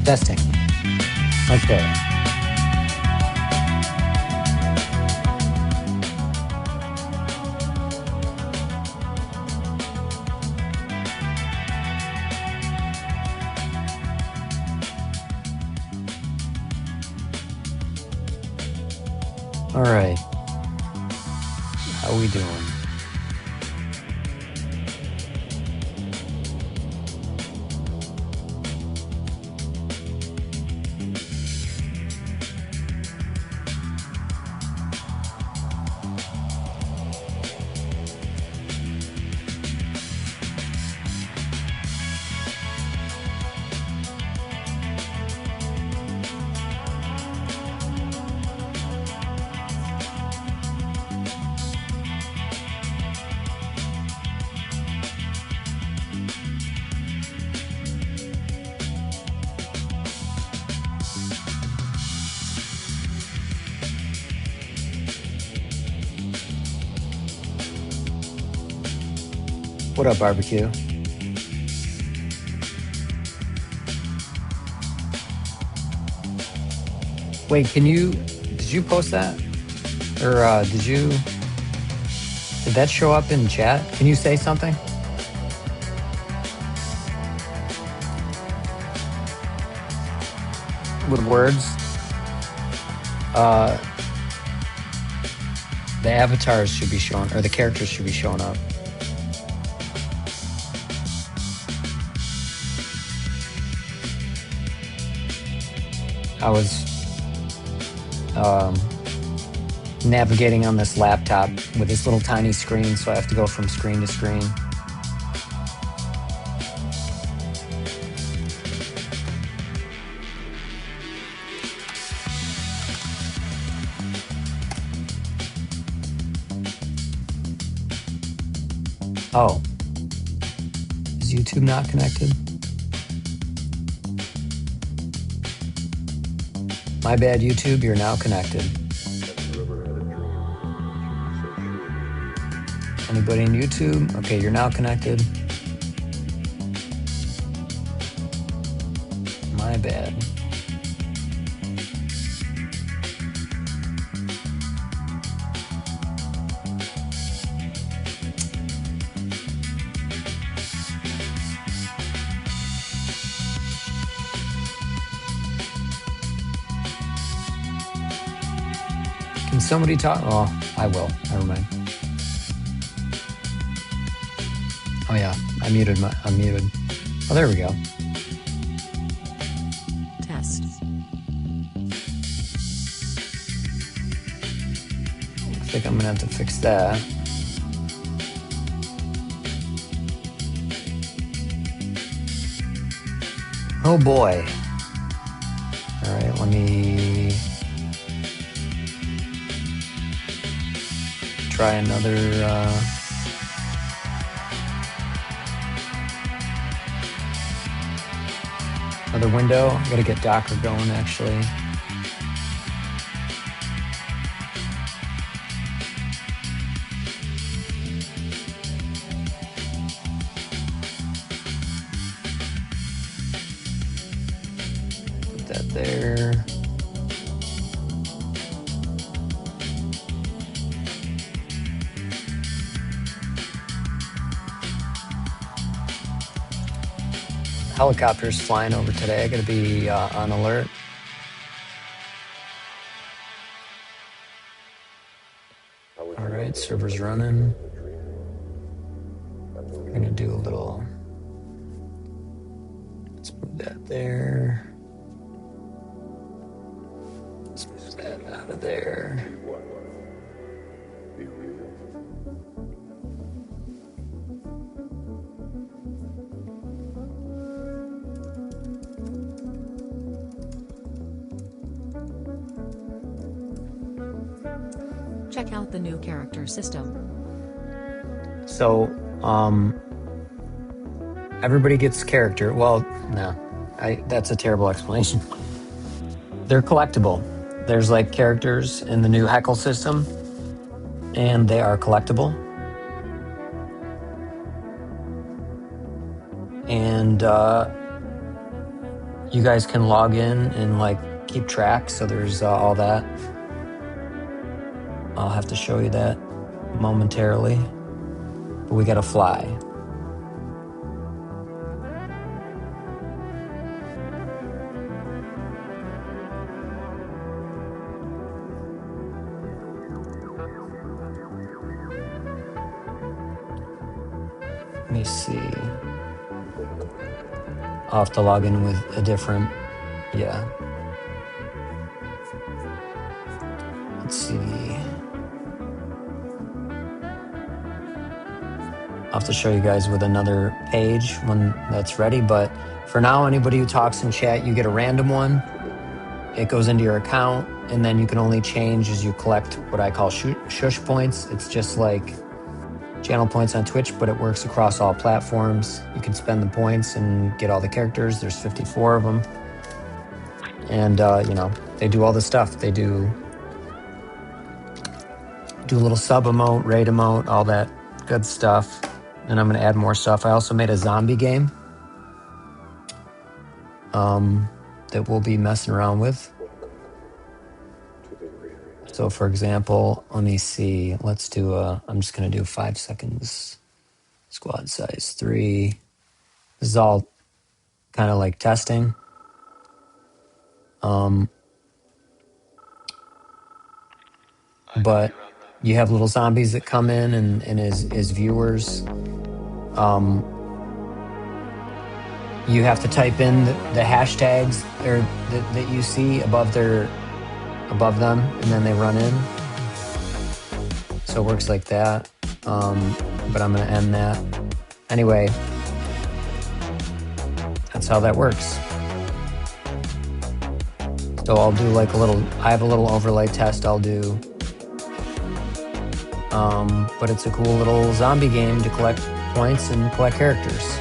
Testing. Okay. All right. How we doing? What up, barbecue? Wait, did you post that? Or did that show up in chat? Can you say something? With words? Uh, the avatars should be showing, or the characters should be showing up. I was navigating on this laptop with this little tiny screen, so I have to go from screen to screen. Oh, is YouTube not connected? My bad, YouTube, you're now connected. Anybody in YouTube? Okay, you're now connected. My bad. Can somebody talk? Oh, I will. Never mind. Oh yeah, I'm muted. Oh, there we go. Test. I think I'm gonna have to fix that. Oh boy. All right, let me try another window. I gotta get Docker going actually. Put that there. Helicopters flying over today. I gotta be on alert. All right, server's running. I'm gonna do a little. Let's move that there. Let's move that out of there. Check out the new character system. So, everybody gets character. Well, no, that's a terrible explanation. They're collectible. There's like characters in the new Heckle system, and they are collectible. And you guys can log in and like keep track. So there's all that. I'll have to show you that momentarily, but we gotta fly. Let me see. I'll have to log in with a different, yeah. Let's see. I'll have to show you guys with another page when that's ready. But for now, anybody who talks in chat, you get a random one. It goes into your account, and then you can only change as you collect what I call shush points. It's just like channel points on Twitch, but it works across all platforms. You can spend the points and get all the characters. There's 54 of them. And, you know, they do all the stuff. They do a little sub emote, raid emote, all that good stuff. And I'm going to add more stuff. I also made a zombie game that we'll be messing around with. So, for example, let me see. Let's do I'm just going to do 5 seconds. Squad size 3. This is all kind of like testing. But you have little zombies that come in and as viewers. You have to type in the hashtags or that you see above them, and then they run in. So it works like that. But I'm going to end that. Anyway, that's how that works. So I'll do like I have a little overlay test I'll do. But it's a cool little zombie game to collect points and collect characters.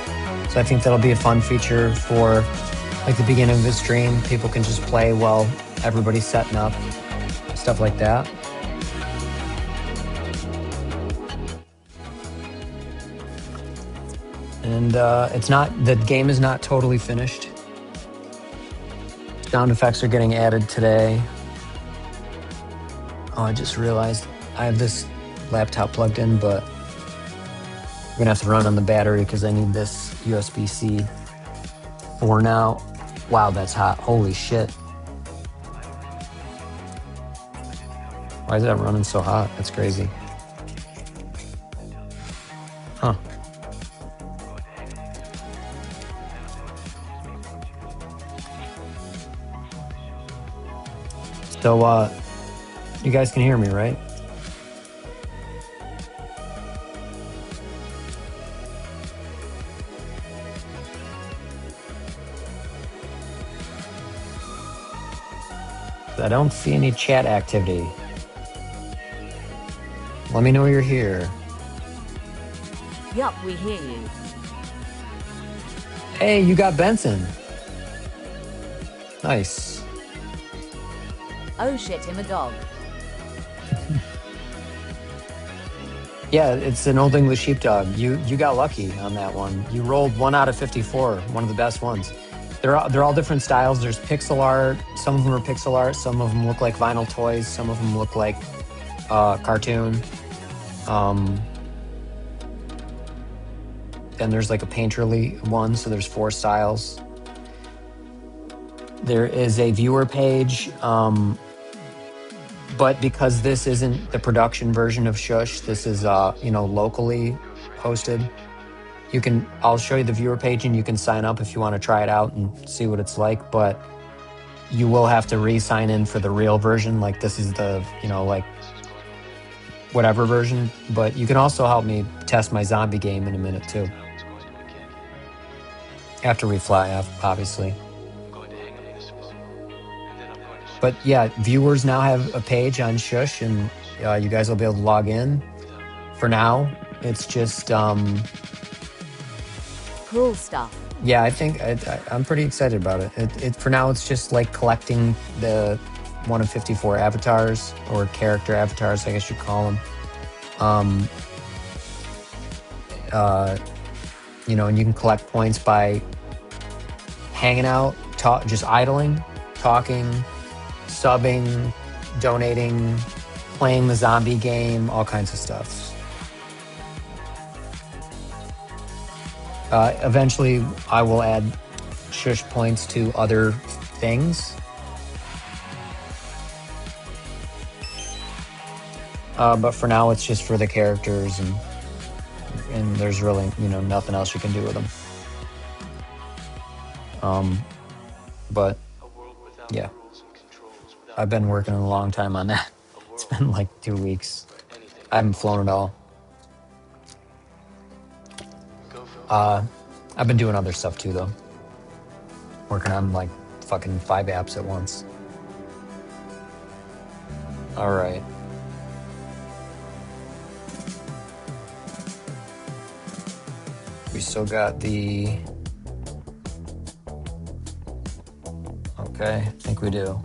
So I think that'll be a fun feature for like the beginning of the stream. People can just play while everybody's setting up, stuff like that. And the game is not totally finished. Sound effects are getting added today. Oh, I just realized I have this laptop plugged in, but I'm gonna have to run on the battery because I need this USB-C for now. Wow, that's hot. Holy shit. Why is that running so hot? That's crazy. Huh. So, you guys can hear me, right? I don't see any chat activity. Let me know you're here. Yup, we hear you. Hey, you got Benson. Nice. Oh shit, him a dog. Yeah, it's an Old English sheepdog. You got lucky on that one. You rolled 1 out of 54, one of the best ones. They're all different styles. There's pixel art. Some of them are pixel art. Some of them look like vinyl toys. Some of them look like cartoon. Then there's like a painterly one. So there's 4 styles. There is a viewer page. But because this isn't the production version of Shush, this is locally hosted. I'll show you the viewer page and you can sign up if you want to try it out and see what it's like, but you will have to re-sign in for the real version. Like this is the, like whatever version, but you can also help me test my zombie game in a minute too. After we fly, obviously. But yeah, viewers now have a page on Shush, and you guys will be able to log in. For now, it's just cool stuff. Yeah, I think I'm pretty excited about it. For now, it's just like collecting the 1 of 54 avatars or character avatars, I guess you call them. And you can collect points by hanging out just idling, talking, subbing, donating, playing the zombie game, all kinds of stuff. Eventually, I will add shush points to other things. But for now, it's just for the characters, and there's really, nothing else you can do with them. But yeah, I've been working a long time on that. It's been like 2 weeks. I haven't flown at all. I've been doing other stuff too, though. Working on like fucking 5 apps at once. All right. We still got the... Okay, I think we do.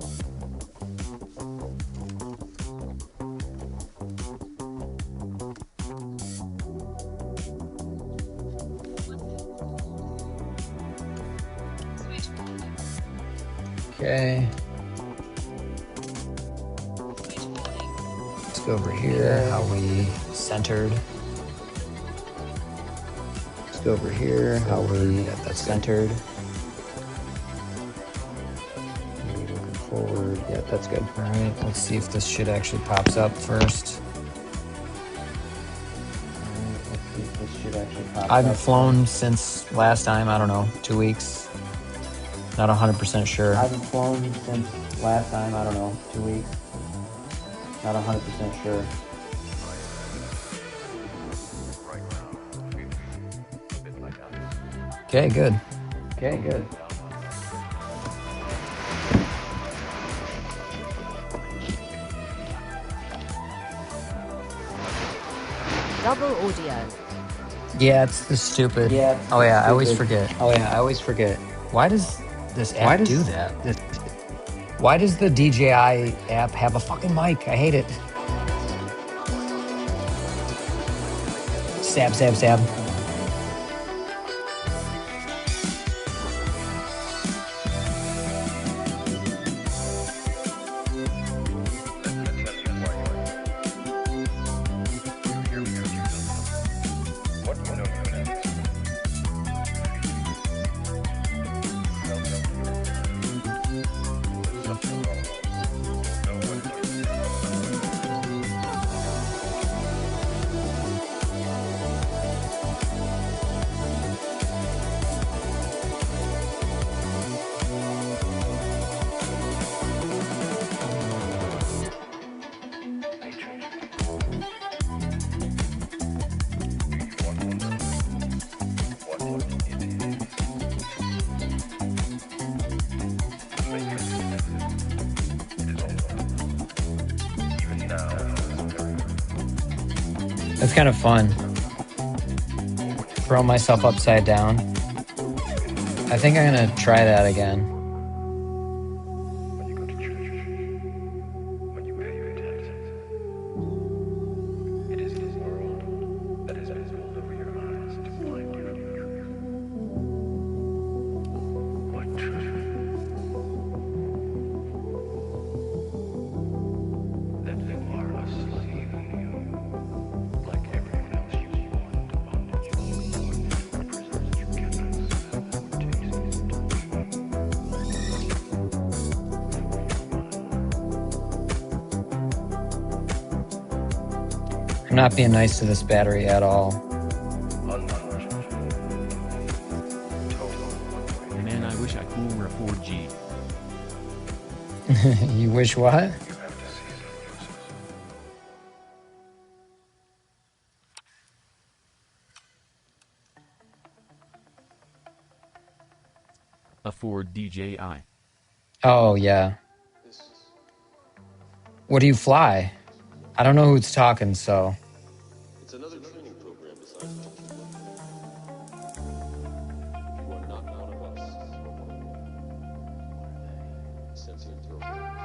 Okay. Let's go over here, how we centered. Let's go over here, how we that's centered. Looking forward. Yeah, that's good. All right, let's see if this shit actually pops up first. I haven't flown since last time, I don't know, 2 weeks. Not 100% sure. I haven't flown since last time, I don't know, 2 weeks. Not 100% sure. Okay, good. Okay, good. Double audio. Yeah, it's the stupid. Yeah. Oh yeah, I always forget. Why does this app do that? Why does the DJI app have a fucking mic? I hate it. Stab, stab, stab. It's kind of fun. Throw myself upside down. I think I'm gonna try that again. I'm not being nice to this battery at all. Man, I wish I could were a 4G. You wish what? A Ford DJI. Oh, yeah. What do you fly? I don't know who's talking, so... It's another training program besides you are not one of us. Sensing programs.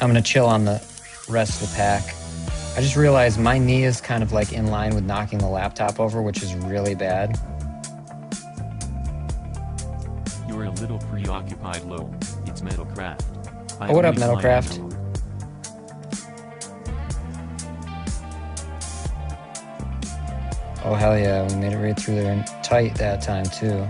I'm gonna chill on the rest of the pack. I just realized my knee is kind of like in line with knocking the laptop over, which is really bad. You're a little preoccupied, Lo. It's Metalcraft. Oh, what up, Metalcraft? Oh, hell yeah. We made it right through there and tight that time, too.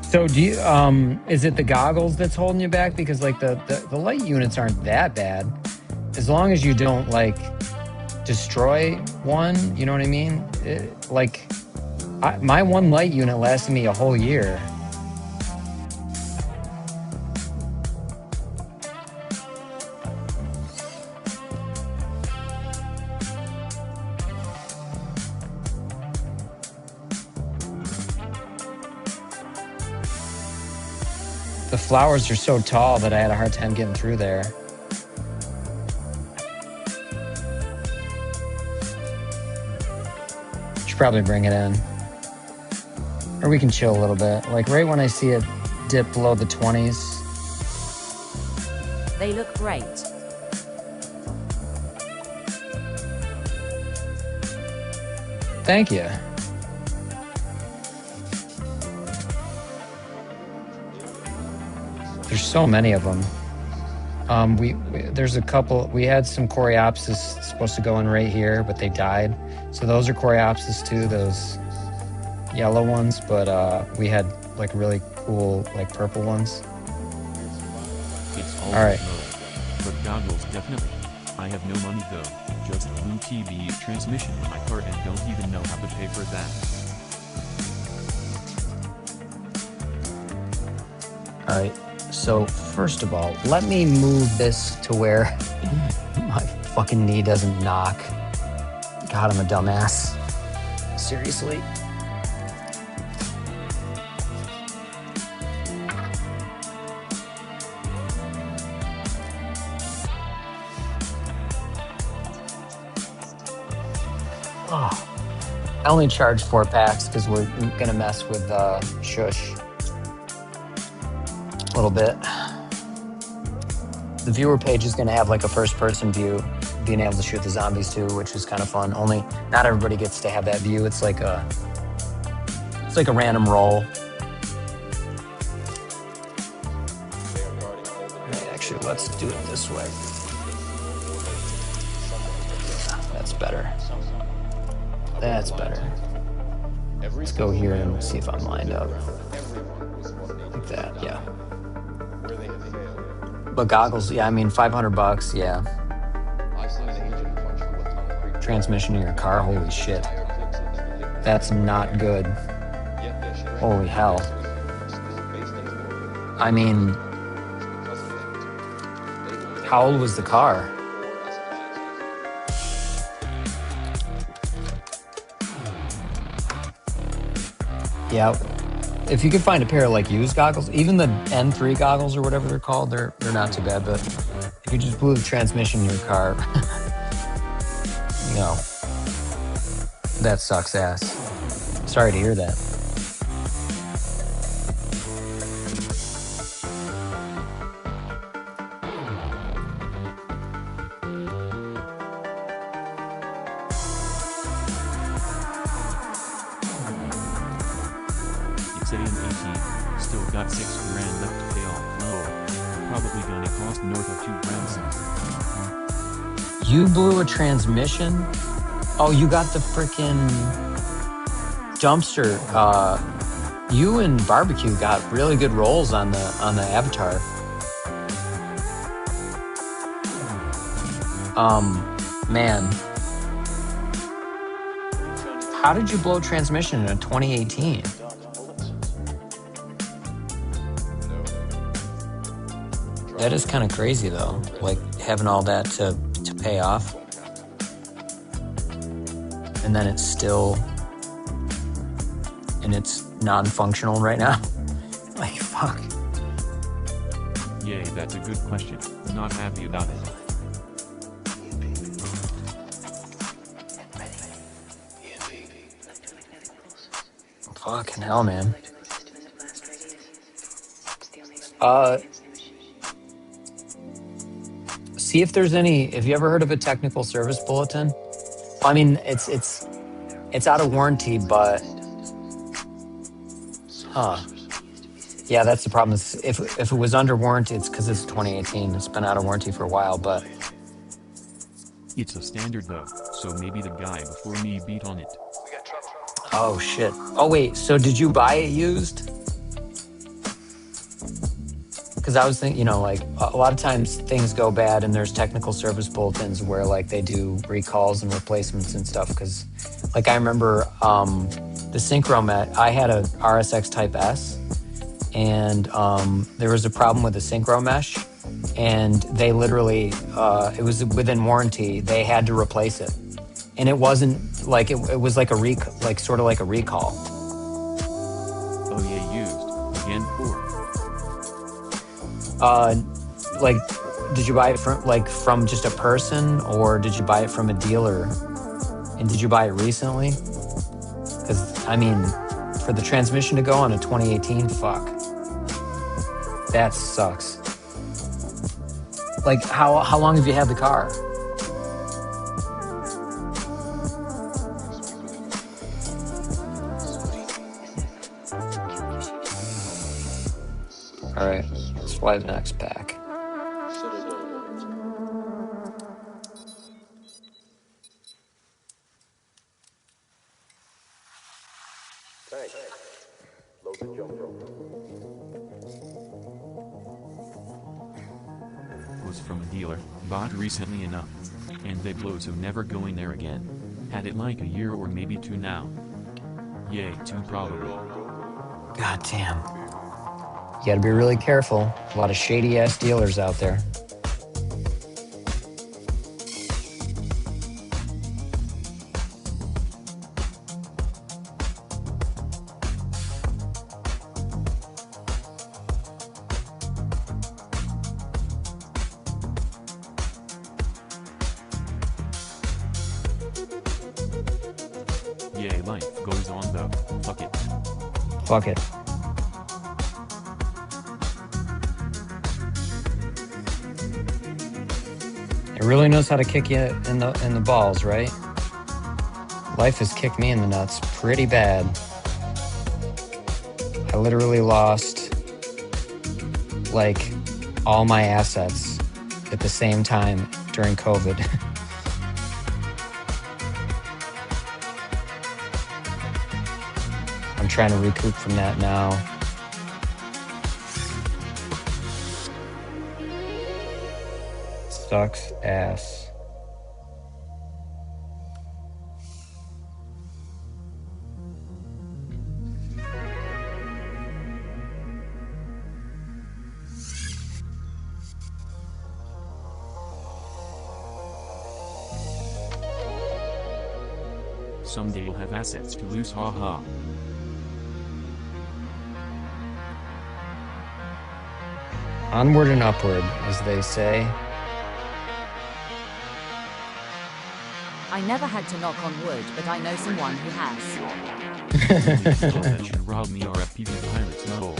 So do you, is it the goggles that's holding you back? Because like the light units aren't that bad. As long as you don't like destroy one, you know what I mean? My one light unit lasted me a whole year. The flowers are so tall that I had a hard time getting through there. Should probably bring it in. Or we can chill a little bit. Like right when I see it dip below the 20s. They look great. Thank you. There's so many of them. There's a couple. We had some Coreopsis supposed to go in right here, but they died. So those are Coreopsis too, those yellow ones. But we had like really cool like purple ones. It's all right. But goggles definitely. I have no money though. Just blue TV transmission in my car and don't even know how to pay for that. All right. So first of all, let me move this to where my fucking knee doesn't knock. God, I'm a dumbass. Seriously. Oh. I only charged 4 packs because we're gonna mess with Shush a little bit. The viewer page is going to have like a first-person view, being able to shoot the zombies too, which is kind of fun. Only not everybody gets to have that view. It's like a random roll. Actually, let's do it this way. That's better. That's better. Let's go here and see if I'm lined up. Like that, yeah. But goggles, yeah, I mean, $500, yeah. Transmission in your car, holy shit. That's not good. Holy hell. I mean, how old was the car? Yeah. If you could find a pair of like used goggles, even the N3 goggles or whatever they're called, they're not too bad. But if you just blew the transmission in your car, you know, that sucks ass. Sorry to hear that. It's A&AT, still got $6 grand left to pay off. Oh, probably gonna cost north of $2 grand. You blew a transmission? Oh, you got the frickin' dumpster. You and Barbecue got really good rolls on the Avatar. Man. How did you blow transmission in 2018? That is kind of crazy though, like having all that to pay off. And then it's still, and it's non-functional right now. Like, fuck. Yay, that's a good question. Not happy about it. Fucking hell, man. See if there's any. Have you ever heard of a technical service bulletin? I mean, it's out of warranty, but huh? Yeah, that's the problem. Is if it was under warranty, it's because it's 2018. It's been out of warranty for a while, but It's a standard though, so maybe the guy before me beat on it. oh shit. Oh wait, so did you buy it used? Because I was thinking, like a lot of times things go bad, and there's technical service bulletins where like they do recalls and replacements and stuff. Because, like I remember the Synchro Met, I had a RSX Type S, and there was a problem with the Synchro mesh, and they literally, it was within warranty. They had to replace it, and it wasn't like it was like sort of like a recall. Oh yeah, used. Again for. Like, did you buy it from just a person, or did you buy it from a dealer? And did you buy it recently? Because I mean, for the transmission to go on a 2018, fuck, that sucks. Like, how long have you had the car? All right, let's fly the next pack. Was from a dealer, bought recently enough. And they blow, so never going there again. Had it like a year or maybe 2 now. Yay, 2 probably. God damn. You gotta be really careful. A lot of shady ass dealers out there. Yay, life goes on though. Fuck it. Fuck it. It really knows how to kick you in the balls, right? Life has kicked me in the nuts pretty bad. I literally lost like all my assets at the same time during COVID. I'm trying to recoup from that now. Sucks ass. Someday you'll have assets to lose, haha. Onward and upward, as they say. I never had to knock on wood, but I know someone who has. That should rob me our FPV pilots, no.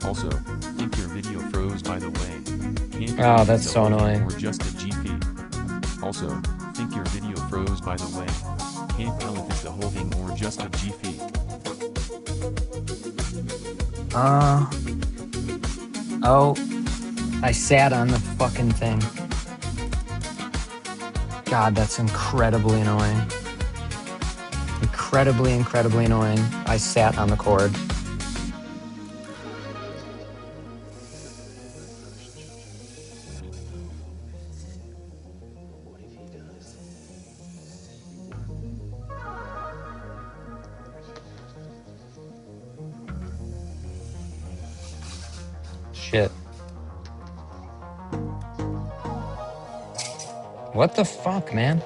Also, think your video froze by the way. Can't Oh, that's so annoying. or just a GP. Also, think your video froze by the way. Can't tell if it's the whole thing or just a GP. Oh, I sat on the fucking thing. God, that's incredibly annoying. Incredibly annoying. I sat on the cord. Shit. What the fuck, man?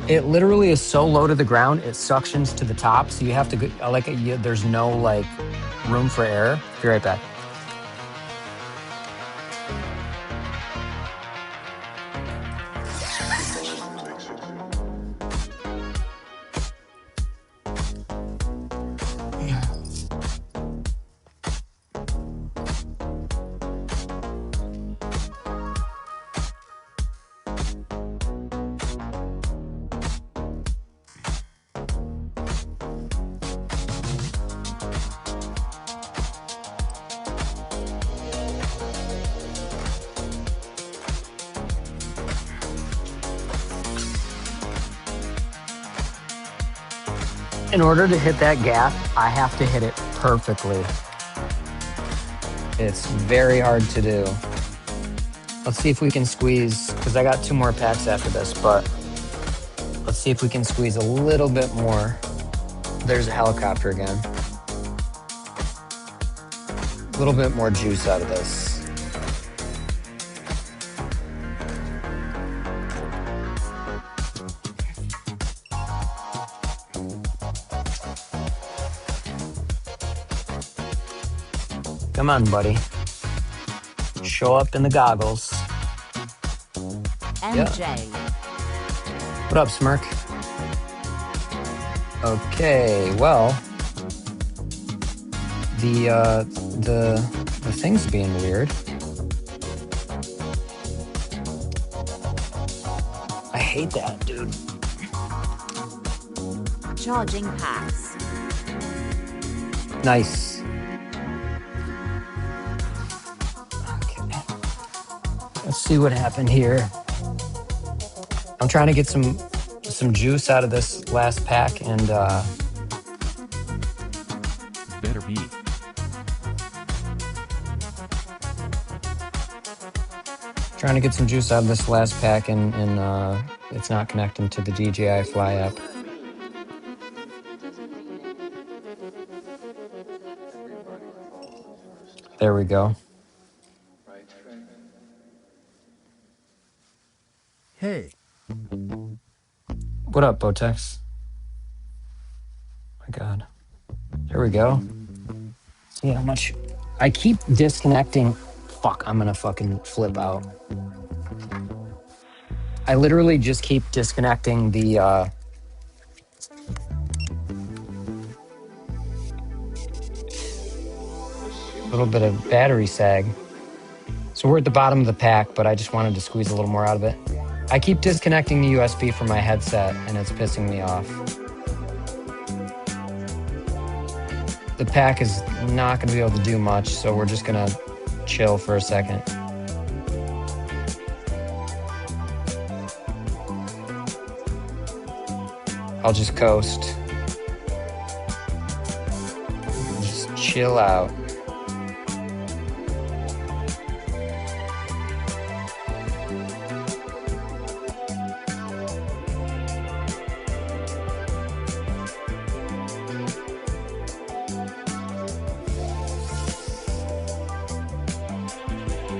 It literally is so low to the ground, it suctions to the top, so you have to go, there's no, like, room for error. Be right back. In order to hit that gap, I have to hit it perfectly. It's very hard to do. Let's see if we can squeeze, because I got 2 more packs after this, but let's see if we can squeeze a little bit more. There's a helicopter again. A little bit more juice out of this. Come on, buddy. Show up in the goggles. MJ. Yeah. What up, Smirk? Okay, well, the thing's being weird. I hate that, dude. Charging packs. Nice. Okay. Let's see what happened here. I'm trying to get some juice out of this last pack, and Better be. trying to get some juice out of this last pack, and it's not connecting to the DJI Fly app. There we go. Hey. What up, Botex? My God. There we go. See how much I keep disconnecting. Fuck, I'm gonna fucking flip out. I literally just keep disconnecting the little bit of battery sag. So we're at the bottom of the pack, but I just wanted to squeeze a little more out of it. I keep disconnecting the USB from my headset, and it's pissing me off. The pack is not gonna be able to do much, so we're just gonna chill for a second. I'll just coast. Just chill out.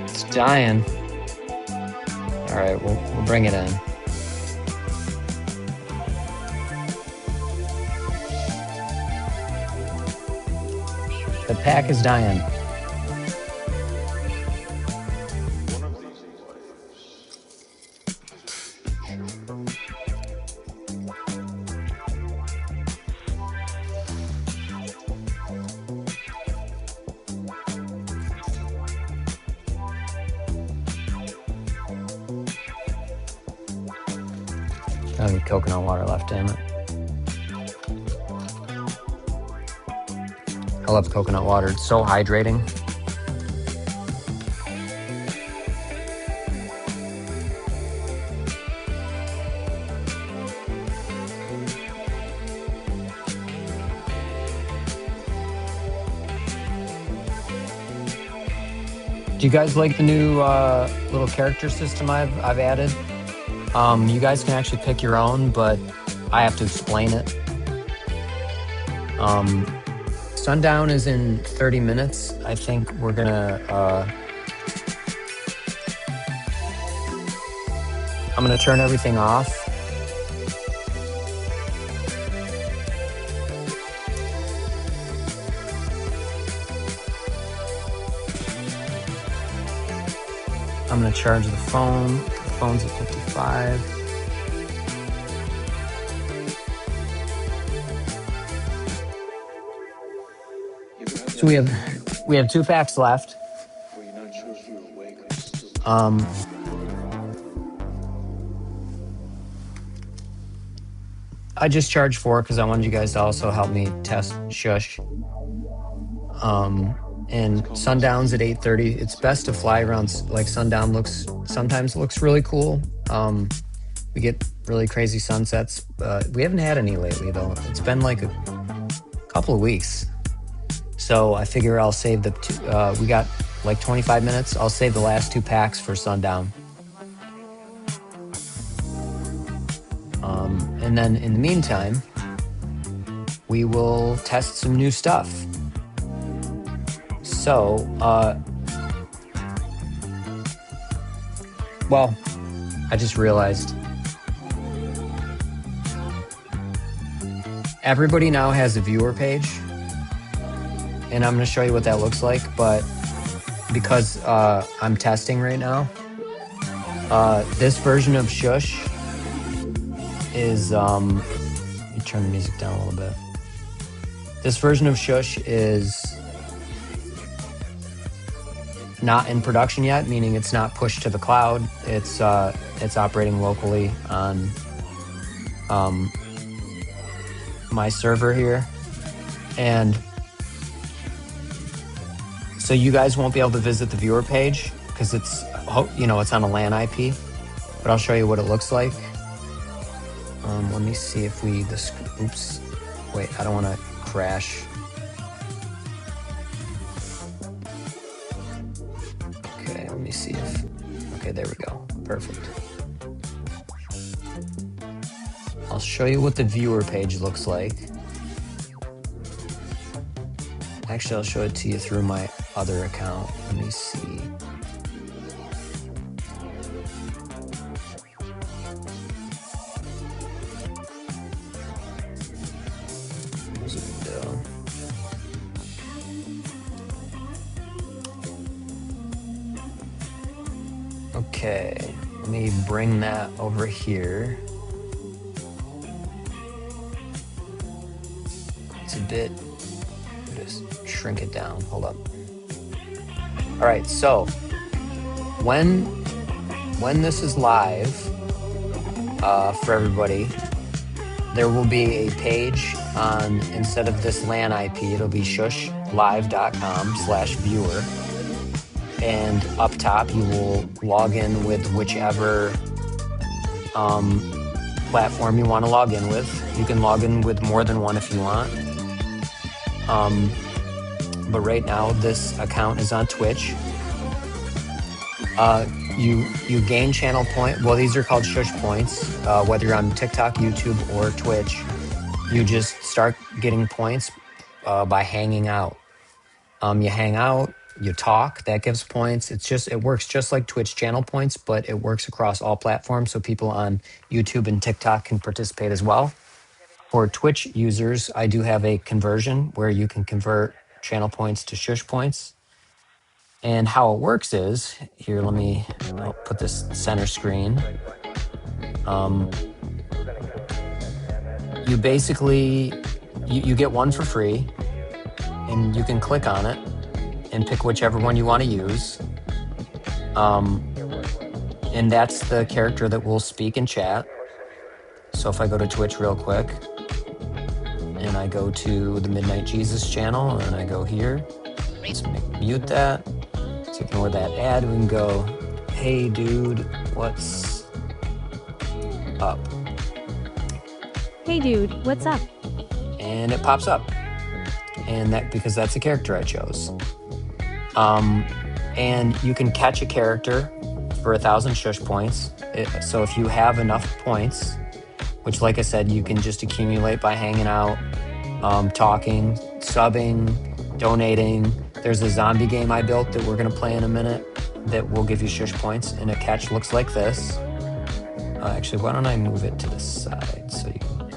It's dying. All right, we'll bring it in. The pack is dying. Gotta be coconut water left, damn it. I love coconut water. It's so hydrating. Do you guys like the new little character system I've added? You guys can actually pick your own, but I have to explain it. sundown is in 30 minutes. I think we're gonna, I'm gonna turn everything off. I'm gonna charge the phone. The phone's at 55. So we have 2 packs left. I just charged 4 because I wanted you guys to also help me test Shush. And sundown's at 8:30. It's best to fly around, like sundown sometimes looks really cool. We get really crazy sunsets. We haven't had any lately though. It's been like a couple of weeks. So I figure I'll save we got like 25 minutes. I'll save the last 2 packs for sundown. And then in the meantime, we will test some new stuff. So, well, I just realized everybody now has a viewer page, and I'm going to show you what that looks like. But because I'm testing right now, this version of Shush is, let me turn the music down a little bit. This version of Shush is not in production yet, meaning it's not pushed to the cloud. It's operating locally on my server here, and so you guys won't be able to visit the viewer page because it's on a LAN IP. But I'll show you what it looks like. Let me see if oops, wait, I don't want to crash. Okay, let me see okay, there we go. Perfect. I'll show you what the viewer page looks like. Actually, I'll show it to you through my other account. Let me see. Okay, let me bring that over here. It's a bit, just shrink it down, hold up. All right, so when this is live for everybody, there will be a page on, instead of this LAN IP, it'll be shushlive.com/viewer. And up top, you will log in with whichever platform you want to log in with. You can log in with more than one if you want. But right now, this account is on Twitch. You gain channel point. Well, these are called Shush points. Whether you're on TikTok, YouTube, or Twitch, you just start getting points by hanging out. You hang out. You talk, that gives points. It works just like Twitch channel points, but it works across all platforms, so people on YouTube and TikTok can participate as well. For Twitch users, I do have a conversion where you can convert channel points to Shush points. And how it works is, here, I'll put this center screen. You basically, you get one for free, and you can click on it and pick whichever one you want to use. And that's the character that will speak in chat. So if I go to Twitch real quick, and I go to the Midnight Jesus channel, and I go here, let's mute that. So ignore that ad, we can go, hey dude, what's up? Hey dude, what's up? And it pops up. And because that's a character I chose. And you can catch a character for 1,000 Shush points. So if you have enough points, which like I said, you can just accumulate by hanging out, talking, subbing, donating. There's a zombie game I built that we're going to play in a minute that will give you shush points, and a catch looks like this. Actually, why don't I move it to the side so you can...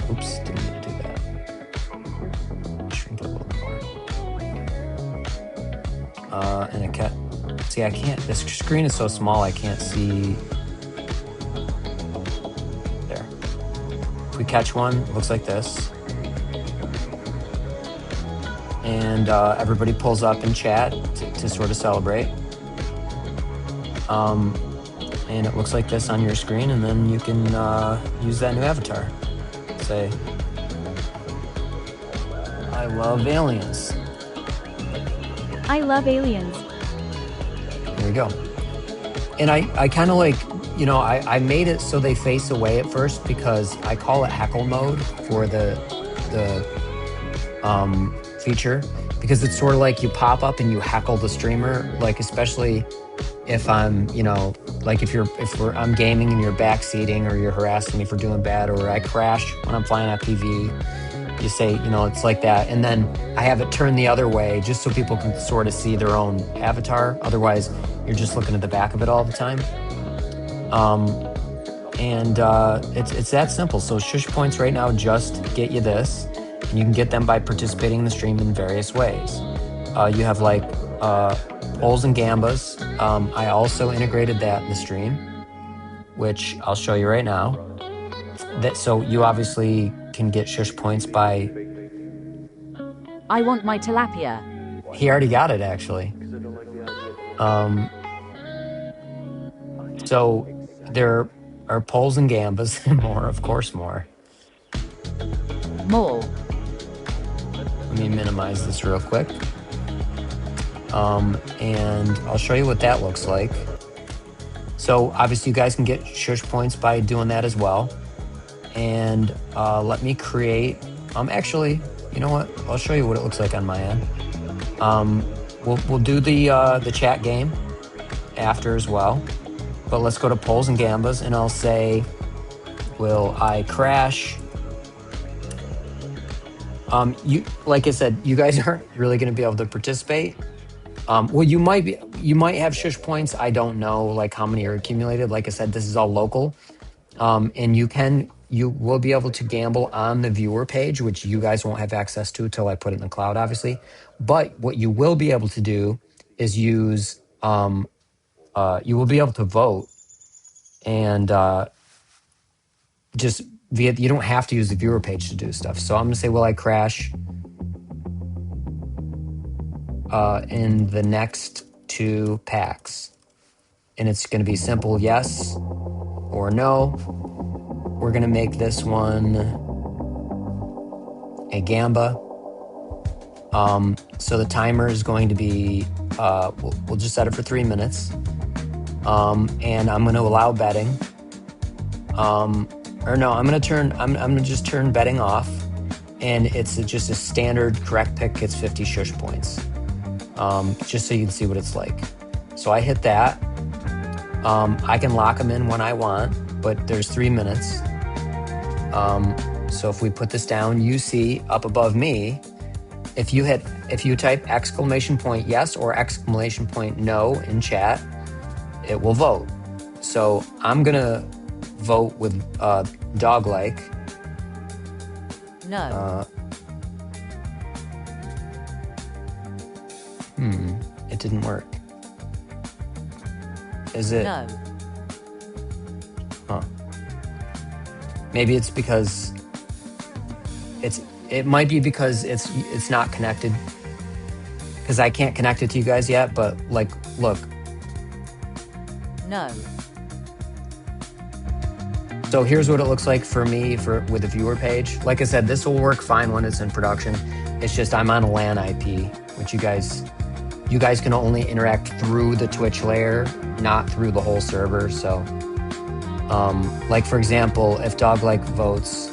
Oops, didn't mean to do that. Shrink it a little more. And a cat... See, I can't... This screen is so small, I can't see... There. If we catch one, it looks like this. And everybody pulls up in chat to sort of celebrate. And it looks like this on your screen, and then you can use that new avatar. Say, I love aliens. I love aliens. There we go. And I kind of like, you know, I made it so they face away at first because I call it heckle mode for the feature, because it's sort of like you pop up and you heckle the streamer, like especially if I'm, you know, like if I'm gaming and you're backseating or you're harassing me for doing bad, or I crash when I'm flying FPV, you say, you know, it's like that. And then I have it turned the other way just so people can sort of see their own avatar. Otherwise, you're just looking at the back of it all the time. It's that simple. So shush points right now just get you this, and you can get them by participating in the stream in various ways. You have like polls and gambas. I also integrated that in the stream, which I'll show you right now. So you obviously can get shush points by... I want my tilapia. He already got it, actually. So there are polls and gambas, more, of course, more. More. Let me minimize this real quick. And I'll show you what that looks like. So obviously you guys can get shush points by doing that as well. And let me create, actually, you know what? I'll show you what it looks like on my end. We'll do the chat game after as well. But let's go to polls and gambas, and I'll say, will I crash? You, like I said, you guys aren't really going to be able to participate. Well, you might have shush points. I don't know, like how many are accumulated. Like I said, this is all local, and you will be able to gamble on the viewer page, which you guys won't have access to till I put it in the cloud, obviously. But what you will be able to do is use, you will be able to vote, and just via. You don't have to use the viewer page to do stuff. So I'm gonna say, will I crash in the next 2 packs? And it's going to be simple yes or no. We're going to make this one a gamba. So the timer is going to be, we'll just set it for 3 minutes. And I'm going to allow betting. Or no, I'm going to just turn betting off. And it's just a standard correct pick gets 50 shush points. Just so you can see what it's like. So I hit that. I can lock them in when I want, but there's 3 minutes. So if we put this down, you see up above me, if you type exclamation point yes or exclamation point no in chat, it will vote. So I'm gonna vote with dog-like. No. It didn't work. Is it? No. Huh. Maybe it's because it might be because it's not connected, because I can't connect it to you guys yet, but like, look. No. So here's what it looks like for me with a viewer page. Like I said, this will work fine when it's in production. It's just I'm on a LAN IP, which you guys can only interact through the Twitch layer, not through the whole server. So, like for example, if dog-like votes,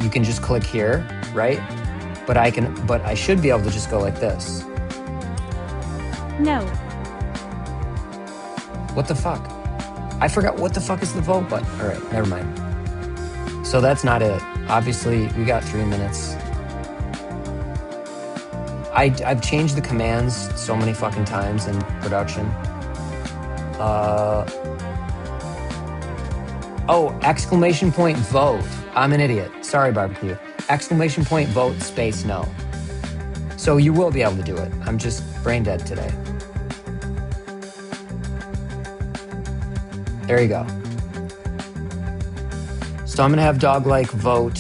you can just click here, right? But I should be able to just go like this. No. What the fuck? I forgot what the fuck is the vote button. All right, never mind. So that's not it. Obviously, we got 3 minutes. I've changed the commands so many fucking times in production. Oh, exclamation point vote. I'm an idiot. Sorry, barbecue. Exclamation point vote space no. So you will be able to do it. I'm just brain dead today. There you go. So I'm gonna have dog-like vote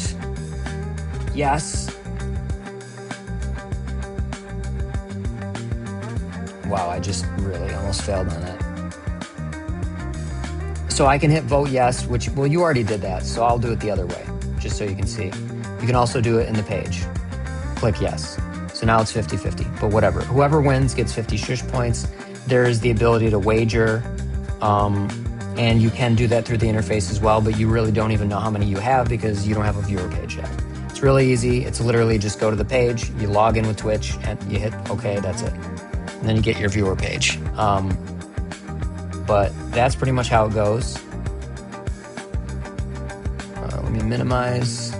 yes. Wow, I just really almost failed on that. So I can hit vote yes, which, well, you already did that, so I'll do it the other way, just so you can see. You can also do it in the page. Click yes. So now it's 50-50, but whatever. Whoever wins gets 50 shush points. There's the ability to wager, and you can do that through the interface as well, but you really don't even know how many you have because you don't have a viewer page yet. It's really easy. It's literally just go to the page, you log in with Twitch, and you hit okay, that's it. And then you get your viewer page. But that's pretty much how it goes. Let me minimize.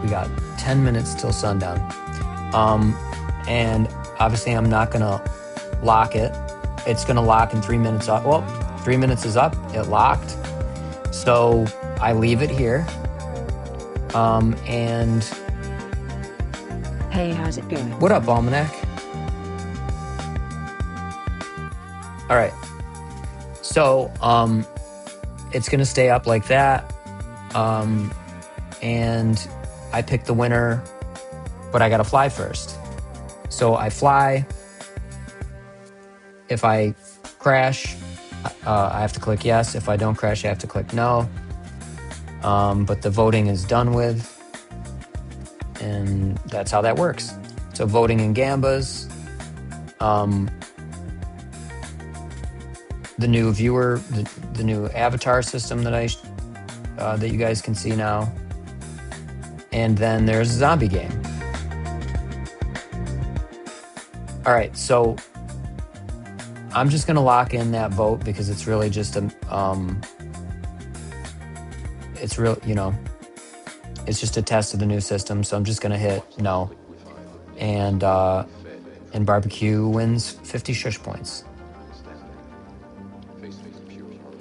We got 10 minutes till sundown. And obviously I'm not gonna lock it. It's gonna lock in 3 minutes up. Well, 3 minutes is up, it locked. So I leave it here. And Hey, how's it going? what up, Almanac? All right. So it's gonna stay up like that. And I pick the winner, but I gotta fly first. So I fly. If I crash, I have to click yes. If I don't crash, I have to click no. But the voting is done with, and that's how that works. So voting in Gambas, the new viewer, the new avatar system that that you guys can see now, and then there's a zombie game. All right, so I'm just gonna lock in that vote because it's really just a, it's real, you know, it's just a test of the new system. So I'm just gonna hit no, and barbecue wins 50 shush points.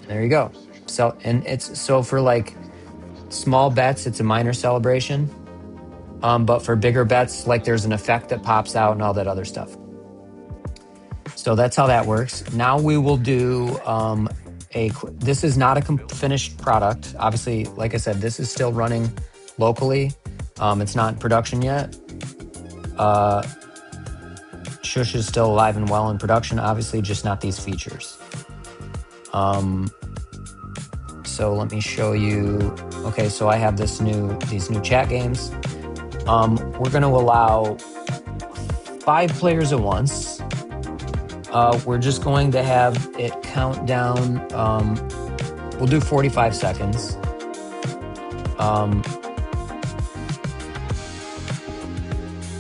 There you go. So, and it's so for like small bets, it's a minor celebration. But for bigger bets, like there's an effect that pops out and all that other stuff. So that's how that works. Now we will do this is not a finished product. Obviously, like I said, this is still running locally. It's not in production yet. Shush is still alive and well in production, obviously, just not these features. So let me show you. Okay, so I have these new chat games. We're going to allow 5 players at once. We're just going to have it count down. We'll do 45 seconds.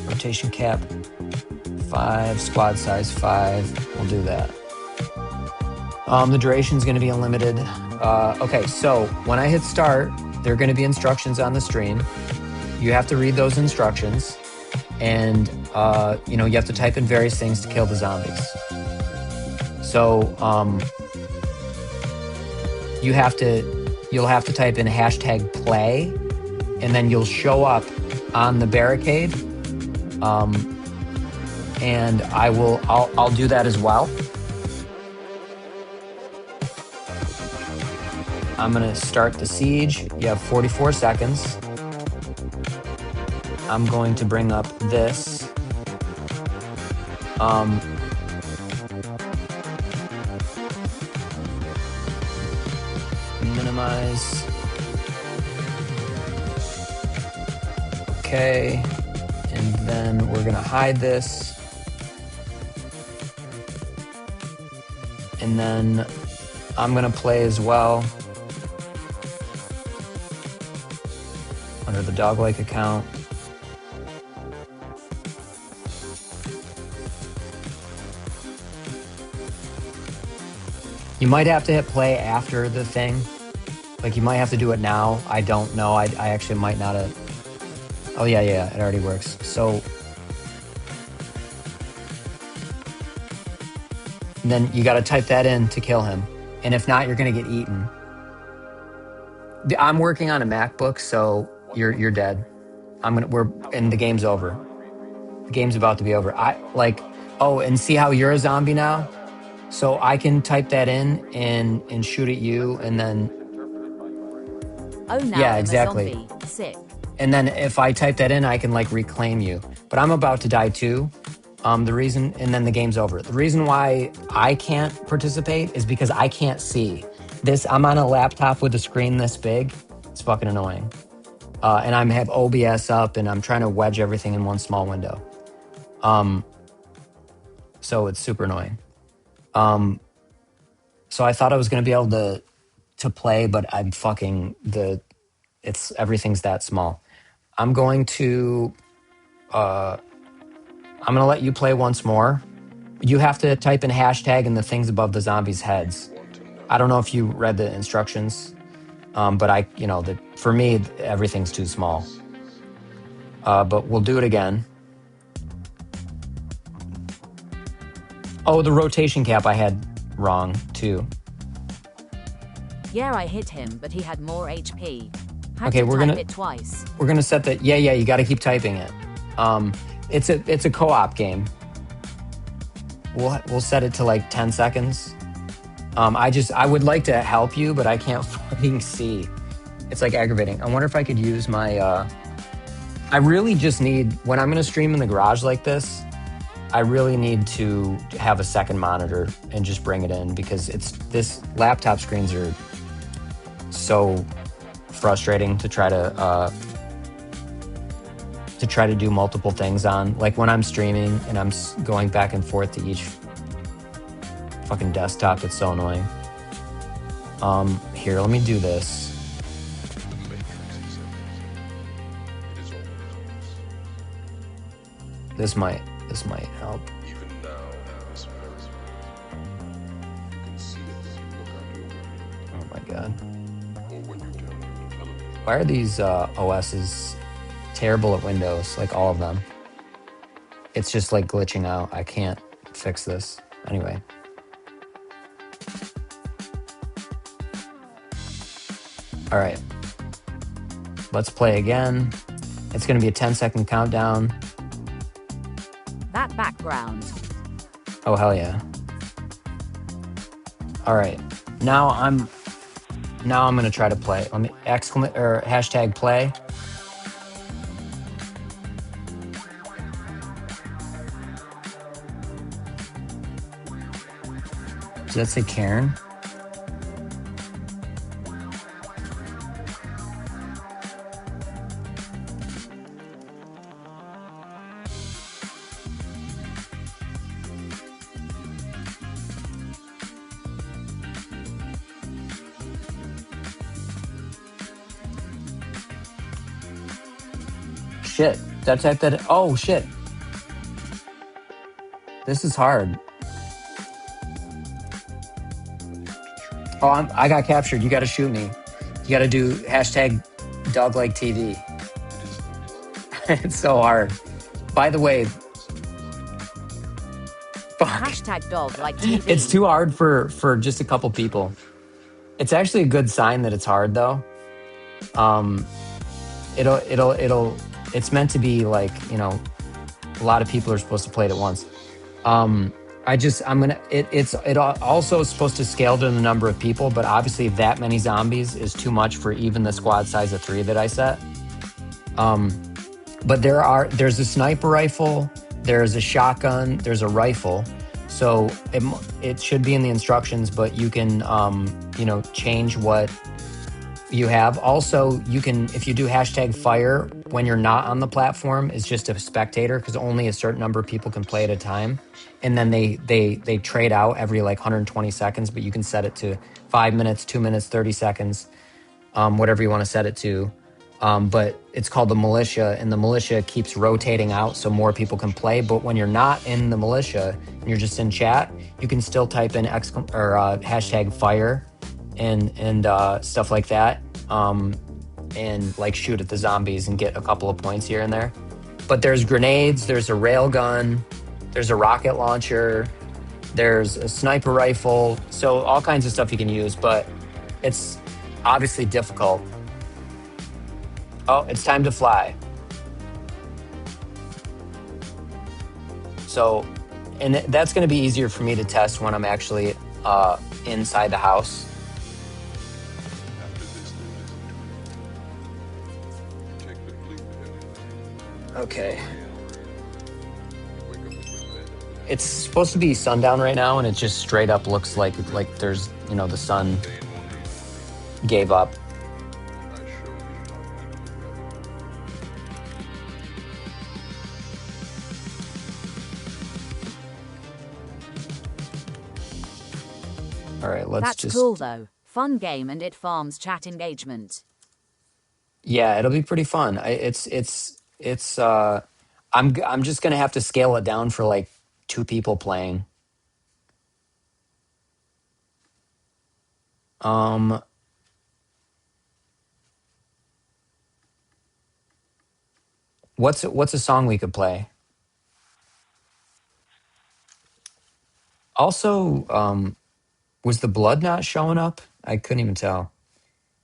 Rotation cap 5, squad size 5. We'll do that. The duration is going to be unlimited. Okay, so when I hit start, there are going to be instructions on the stream. You have to read those instructions, and you know, you have to type in various things to kill the zombies. So you'll have to type in #play, and then you'll show up on the barricade. And I'll do that as well. I'm gonna start the siege. You have 44 seconds. I'm going to bring up this. Minimize. Okay. And then we're gonna hide this. And then I'm gonna play as well under the dog-like account. You might have to hit play after the thing. Like you might have to do it now. I don't know. I actually might not have. Oh yeah, it already works. So then you got to type that in to kill him. And if not, you're going to get eaten. I'm working on a MacBook, so you're dead. And the game's over. The game's about to be over. And see how you're a zombie now? So I can type that in and shoot at you, and then Oh, now yeah, I'm exactly. a zombie. Sick. And then if I type that in, I can like reclaim you. But I'm about to die too. And then the game's over. The reason why I can't participate is because I can't see this. I'm on a laptop with a screen this big. It's fucking annoying. And I have OBS up, and I'm trying to wedge everything in one small window. So it's super annoying. So I thought I was going to be able to play, but everything's that small. I'm going to let you play once more. You have to type in hashtag and the things above the zombies' heads. I don't know if you read the instructions, but for me, everything's too small. But we'll do it again. Oh, the rotation cap I had wrong too. Yeah, I hit him, but he had more HP. Okay, we're gonna type it twice. We're gonna set that. Yeah, you got to keep typing it. It's a co-op game. We'll set it to like 10 seconds. I would like to help you, but I can't fucking see. It's like aggravating. I wonder if I could use my. I really just need, when I'm gonna stream in the garage like this, I really need to have a second monitor and just bring it in, because this laptop screens are so frustrating to try to do multiple things on. Like when I'm streaming and I'm going back and forth to each fucking desktop, it's so annoying. Here, let me do this. This might help. Even now, this very you can see it as you look out your window. Oh my god. Or when you turn on your television. Why are these OSs terrible at Windows? Like all of them. It's just like glitching out. I can't fix this. Anyway. All right. Let's play again. It's going to be a 10-second countdown. That background. Oh, hell yeah. All right. Now I'm going to try to play. Let me hashtag play. Does that say Karen? Shit. Did I type that? Oh, shit. This is hard. Oh, I got captured. You got to shoot me. You got to do hashtag dog like TV. It's so hard. By the way, fuck. Hashtag dog like TV. It's too hard for just a couple people. It's actually a good sign that it's hard though. It's meant to be like, a lot of people are supposed to play it at once. It also is supposed to scale to the number of people, but obviously that many zombies is too much for even the squad size of 3 that I set. But there's a sniper rifle, there's a shotgun, there's a rifle. So it should be in the instructions, but you can, change what you have. Also, you can, if you do hashtag fire when you're not on the platform, it's just a spectator, because only a certain number of people can play at a time. And then they trade out every like 120 seconds, but you can set it to 5 minutes, 2 minutes, 30 seconds, whatever you want to set it to. But it's called the militia, and the militia keeps rotating out so more people can play. But when you're not in the militia and you're just in chat, you can still type in hashtag fire and stuff like that, and like shoot at the zombies and get a couple of points here and there. But there's grenades, there's a rail gun, there's a rocket launcher, There's a sniper rifle, so all kinds of stuff you can use, but it's obviously difficult. Oh, it's time to fly. So, and that's going to be easier for me to test when I'm actually inside the house. After this, they listen to it. Check the fleet with everything. Okay. Wake up and bring that up. It's supposed to be sundown right now, and it just straight up looks like there's, you know, the sun gave up. I show you how people All right, let's That's just. cool though. Fun game and it farms chat engagement. Yeah, it'll be pretty fun. I'm just gonna have to scale it down for like 2 people playing. What's a song we could play? Also, was the blood not showing up? I couldn't even tell.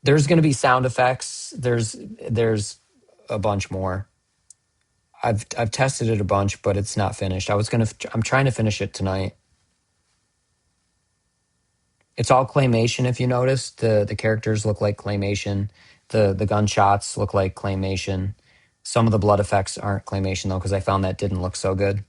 There's going to be sound effects. There's a bunch more. I've tested it a bunch, but it's not finished. I'm trying to finish it tonight. It's all claymation. If you notice, the characters look like claymation. The gunshots look like claymation. Some of the blood effects aren't claymation though, because I found that didn't look so good.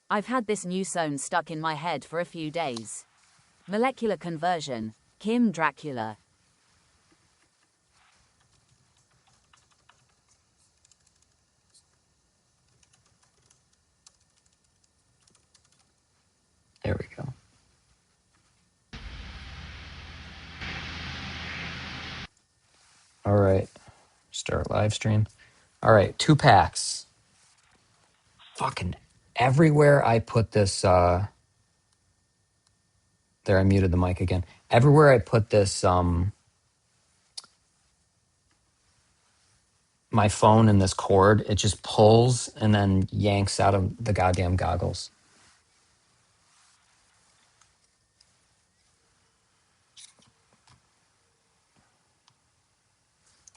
I've had this new song stuck in my head for a few days. Molecular conversion, Kim Dracula. There we go. All right. Start live stream. All right, 2 packs. Fucking everywhere I put this there, I muted the mic again. Everywhere I put this my phone and this cord, it just pulls and then yanks out of the goddamn goggles.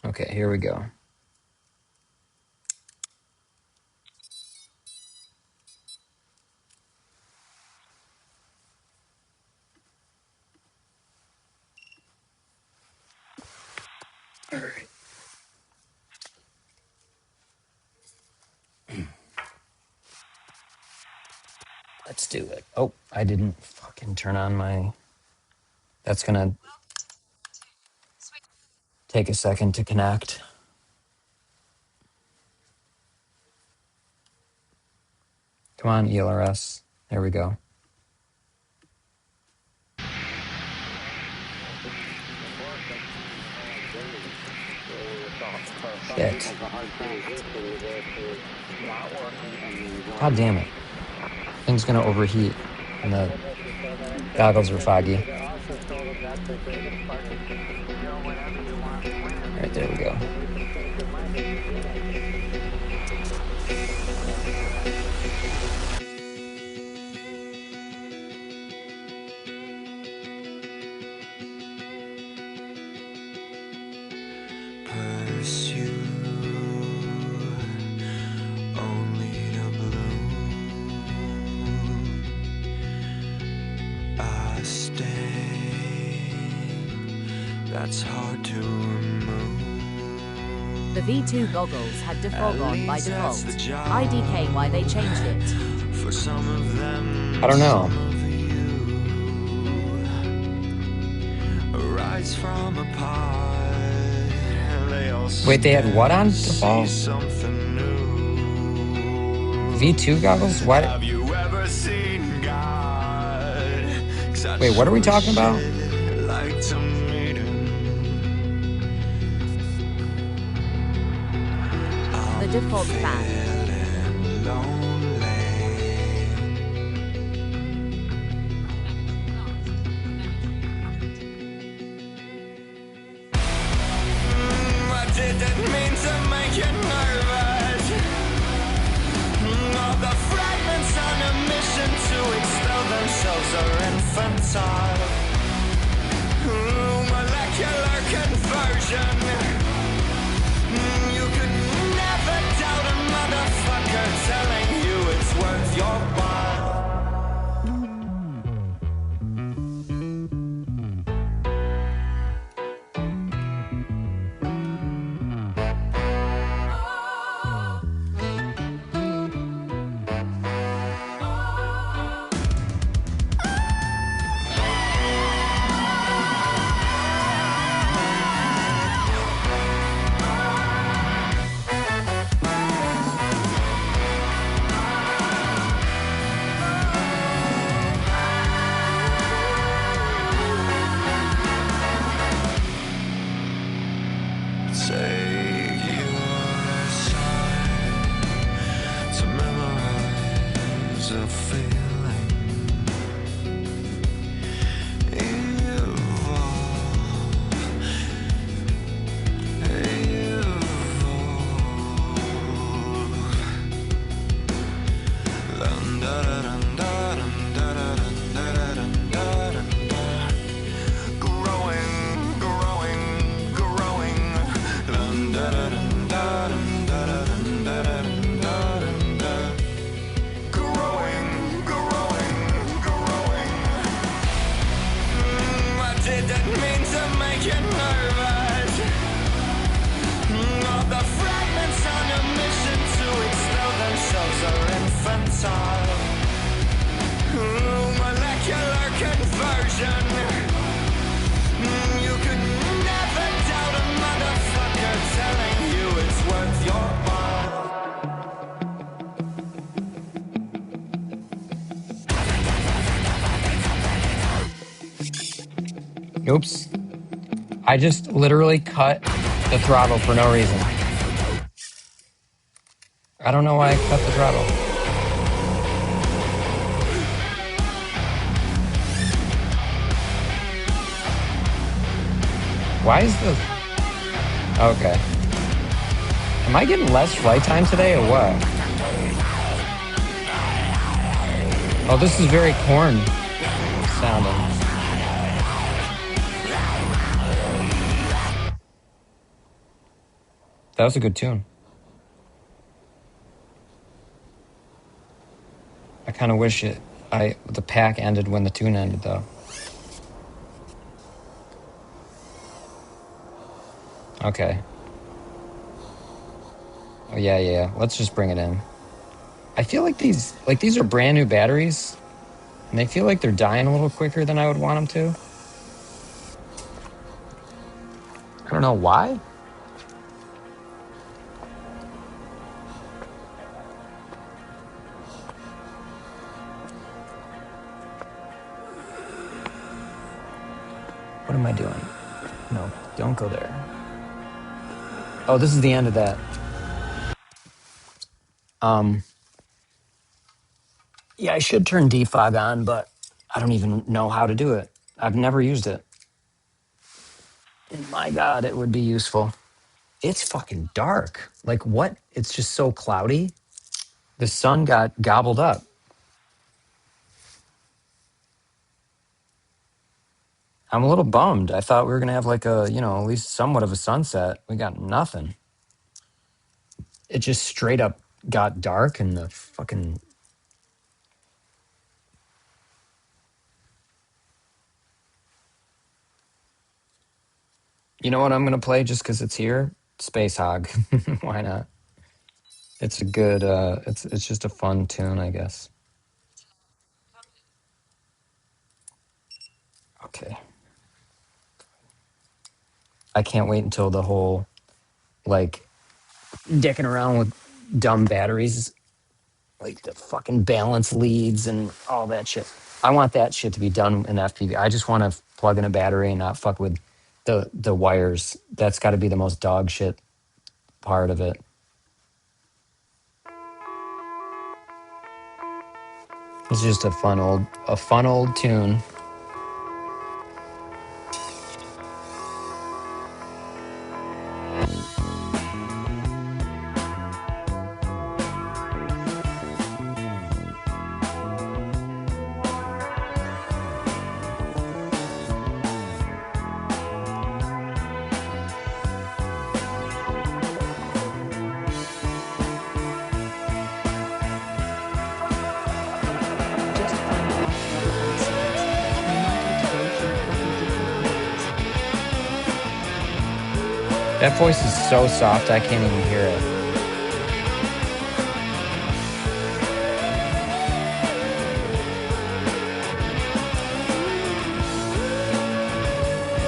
Okay, here we go. All right. Let's do it. Oh, I didn't fucking turn on my... That's gonna take a second to connect. Come on, ELRS. There we go. Shit. God damn it. Thing's gonna overheat and the goggles are foggy. All right, there we go. That's hard to remove. The V2 goggles had defog on by default. IDK why they changed it. For some of them, I don't know. rise from apart. They all Wait, they had what on see default? something new. V2 goggles? What? Have you ever seen God? 'Cause I Wait, what are we talking about? would like to meet him. The default fan. Feeling lonely. I didn't mean to make themselves are infantile. Molecular conversion. You could never doubt a motherfucker telling you it's worth your while. Take your time to memorize a feeling. Evolve, didn't mean to make you nervous. All the fragments on a mission to expel themselves are infantile. Molecular conversion. You could never doubt a motherfucker telling you it's worth your while. Oops. I just literally cut the throttle for no reason. I don't know why I cut the throttle. Why is the... Okay. Am I getting less flight time today or what? Oh, this is very corn sounding. That was a good tune. I kind of wish the pack ended when the tune ended, though. Okay. Oh, yeah. Let's just bring it in. I feel like these are brand new batteries, and they feel like they're dying a little quicker than I would want them to. I don't know why. What am I doing? No, don't go there. Oh, this is the end of that. Yeah, I should turn defog on, but I don't even know how to do it. I've never used it. And my God, it would be useful. It's fucking dark. Like what? It's just so cloudy. The sun got gobbled up. I'm a little bummed. I thought we were going to have like a, at least somewhat of a sunset. We got nothing. It just straight up got dark and the fucking... You know what I'm going to play just because it's here? Space Hog. Why not? It's a good, it's just a fun tune, I guess. Okay. I can't wait until the whole, like, dicking around with dumb batteries, like the fucking balance leads and all that shit. I want that shit to be done in FPV. I just want to plug in a battery and not fuck with the wires. That's got to be the most dog shit part of it. It's just a fun old tune. That voice is so soft I can't even hear it.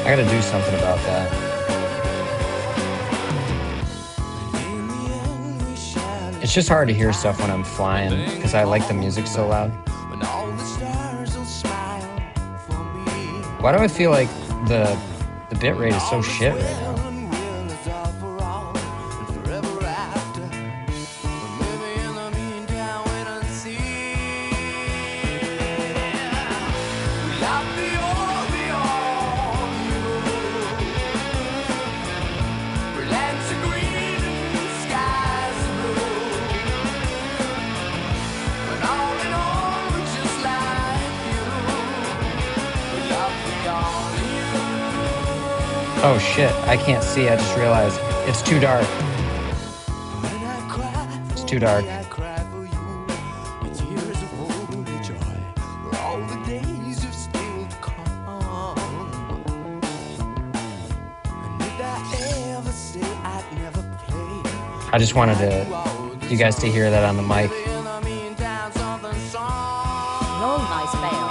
I gotta do something about that. It's just hard to hear stuff when I'm flying because I like the music so loud. Why do I feel like the bit rate is so shit right now? Oh shit, I can't see, I just realized. It's too dark. It's too dark. I just wanted you guys to hear that on the mic. Roll nice fail.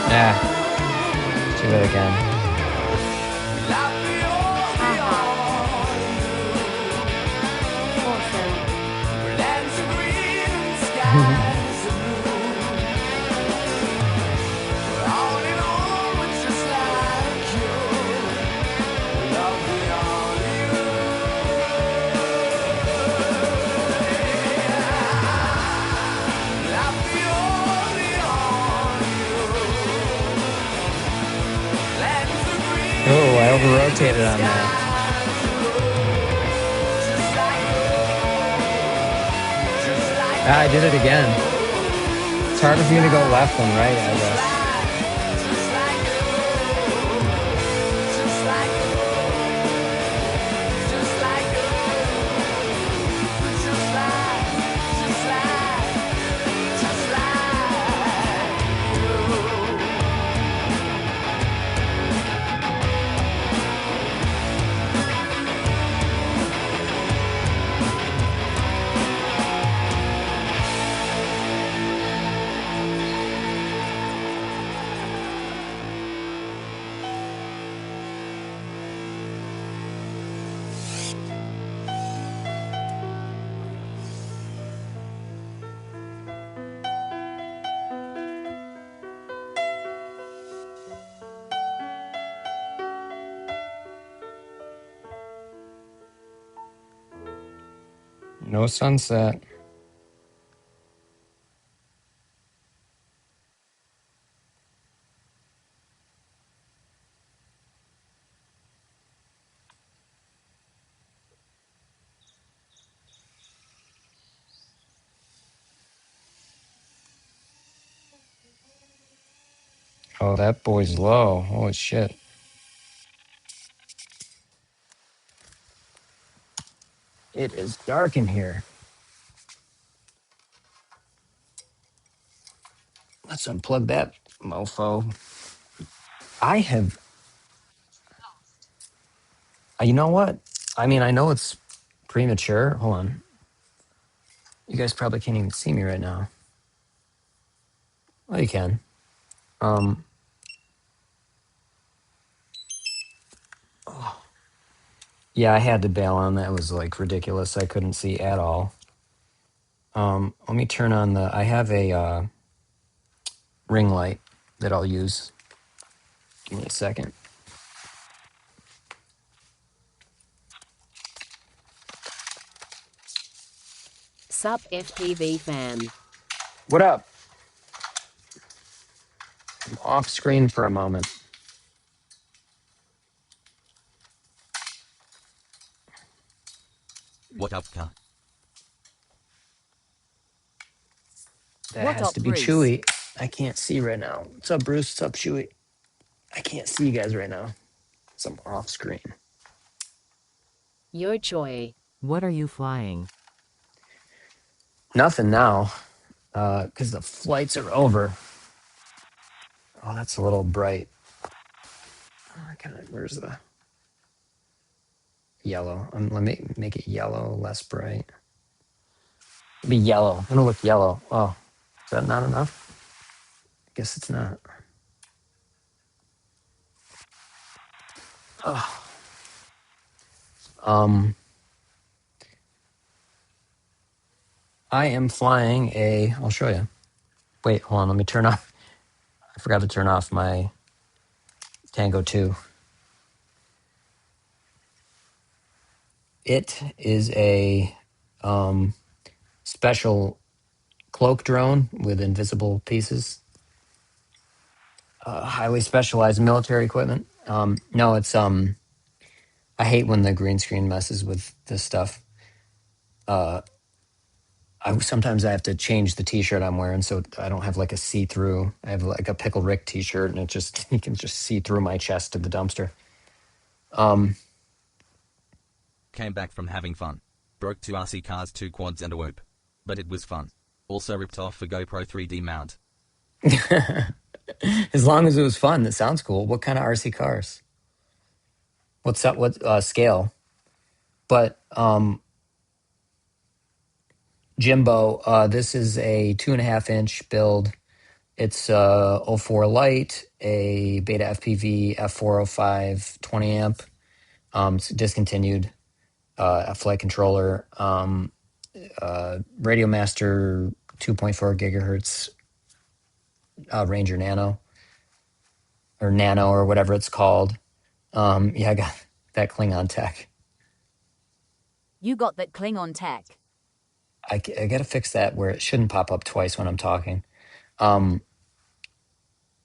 Yeah. Let's do that again. Oh, I over-rotated on that. Ah, I did it again. It's harder for me to go left than right, I guess. No sunset. Oh, that boy's low. Holy shit. It is dark in here. Let's unplug that mofo. I have... You know what? I mean, I know it's premature. Hold on. You guys probably can't even see me right now. Well, you can. Yeah, I had to bail on that. It was like ridiculous. I couldn't see at all. Let me turn on the... I have a ring light that I'll use. Give me a second. Sup FPV fan. What up? I'm off screen for a moment. What up, car? That What has up, to be Bruce? Chewy. I can't see right now. What's up, Bruce? What's up, Chewy? I can't see you guys right now. So I'm off screen. Yo Choi. What are you flying? Nothing now, because the flights are over. Oh, that's a little bright. Where's the yellow? Let me make it yellow, less bright. It'll be yellow. It'll look yellow. Oh, is that not enough? I guess it's not. Oh. I am flying a. I'll show you. Wait, hold on. Let me turn off. I forgot to turn off my Tango 2. It is a special cloak drone with invisible pieces. Highly specialized military equipment. No, it's I hate when the green screen messes with this stuff. Sometimes I have to change the T-shirt I'm wearing so I don't have like a see-through. I have like a Pickle Rick T-shirt, and it just you can just see through my chest to the dumpster. Came back from having fun. Broke 2 RC cars, 2 quads and a whoop. But it was fun. Also ripped off a GoPro 3D mount. As long as it was fun, that sounds cool. What kind of RC cars? What's up? What scale? But Jimbo, this is a 2.5-inch build. It's 04 Lite, a Beta FPV F405 20 amp. It's discontinued. A flight controller, Radio Master 2.4 gigahertz Ranger Nano or whatever it's called. Yeah, I got that Klingon tech. You got that Klingon tech. I got to fix that where it shouldn't pop up twice when I'm talking. Gemfan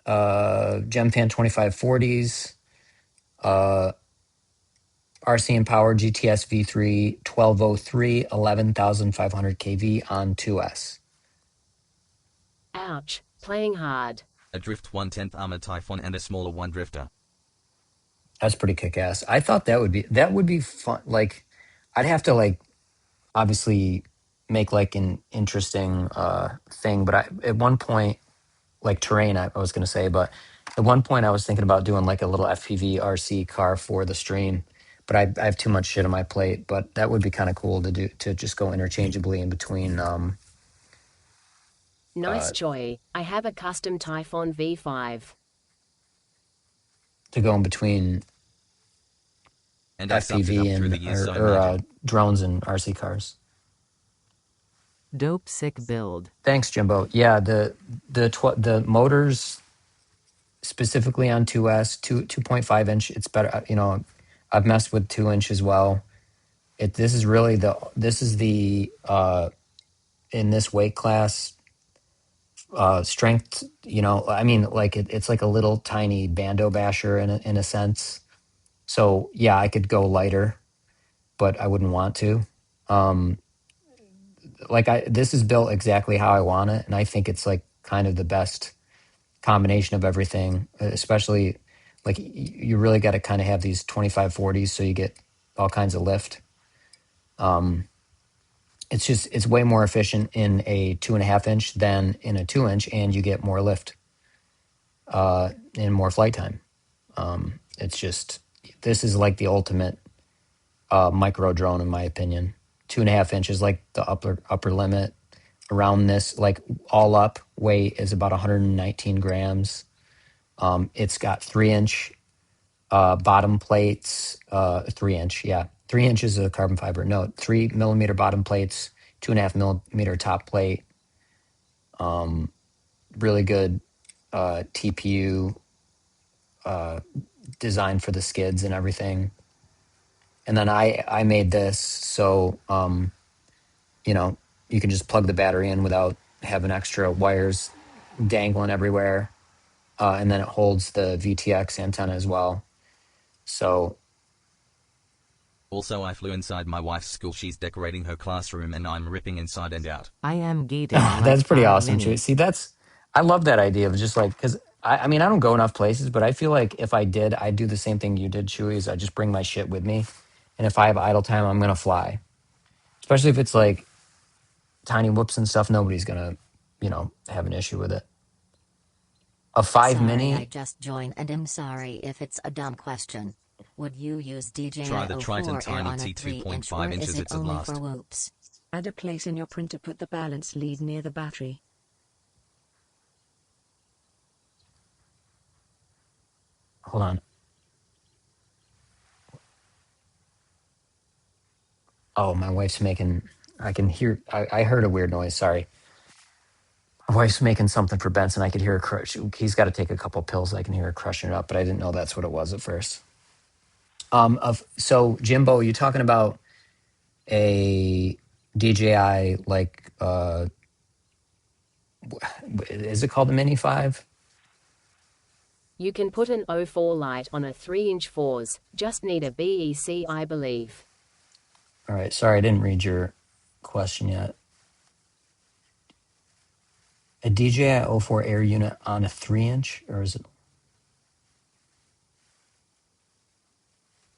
2540s, RC Empower GTS V3 1203 11,500 kV on 2S. Ouch. Playing hard. A Drift 1/10 Armored Typhoon and a smaller one Drifter. That's pretty kick-ass. I thought that would be fun. Like, I'd have to like obviously make like an interesting thing, but at one point, like terrain, I was going to say, but at one point I was thinking about doing like a little FPV RC car for the stream, but I have too much shit on my plate. But that would be kind of cool to do, to just go interchangeably in between. Nice Choi. I have a custom Typhoon V5. To go in between And I sucked it up FPV through the and years, so or imagine. drones and RC cars. Dope sick build. Thanks, Jimbo. Yeah, the motors specifically on 2S 2.5 inch. It's better. You know, I've messed with 2 inch as well. This is really the in this weight class strength. You know, I mean, like it's like a little tiny bando basher in a sense. So yeah, I could go lighter, but I wouldn't want to. This is built exactly how I want it, and I think it's like kind of the best combination of everything. Especially like you really got to kind of have these 2540s so you get all kinds of lift. It's way more efficient in a 2.5 inch than in a 2 inch, and you get more lift and more flight time. This is like the ultimate micro drone in my opinion. 2.5 inch is like the upper limit. Around this, like all up weight is about 119 grams. It's got 3-inch bottom plates, 3-inch, yeah. 3 inches of carbon fiber. No, 3 millimeter bottom plates, 2.5 millimeter top plate. Really good TPU designed for the skids and everything. And then I made this so you know, You can just plug the battery in without having extra wires dangling everywhere. And then it holds the VTX antenna as well. So Also, I flew inside my wife's school. She's decorating her classroom and I'm ripping inside and out. I am gating like that's pretty 5 awesome, Chewy. minutes. See, I love that idea of just like, because I mean, I don't go enough places, but I feel like if I did, I'd do the same thing you did, Chewy, is I just bring my shit with me. And if I have idle time, I'm going to fly. Especially if it's like tiny whoops and stuff, nobody's going to, have an issue with it. A 5 Sorry, mini. I just joined and I'm sorry if it's a dumb question. Would you use DJI Try the Triton 04 Tiny on a T 3-inch2.5 or inches, is it it's at only last. for whoops? Add a place in your printer, put the balance lead near the battery. Hold on. Oh, my wife's making, I can hear, I heard a weird noise. Sorry. My wife's making something for Benson. I could hear her crush. He's got to take a couple pills. I can hear her crushing it up, but I didn't know that's what it was at first. So Jimbo, you talking about a DJI, like, is it called the Mini 5? You can put an 04 light on a 3-inch 4s, just need a BEC, I believe. All right. Sorry, I didn't read your question yet. A DJI 04 air unit on a 3-inch, or is it?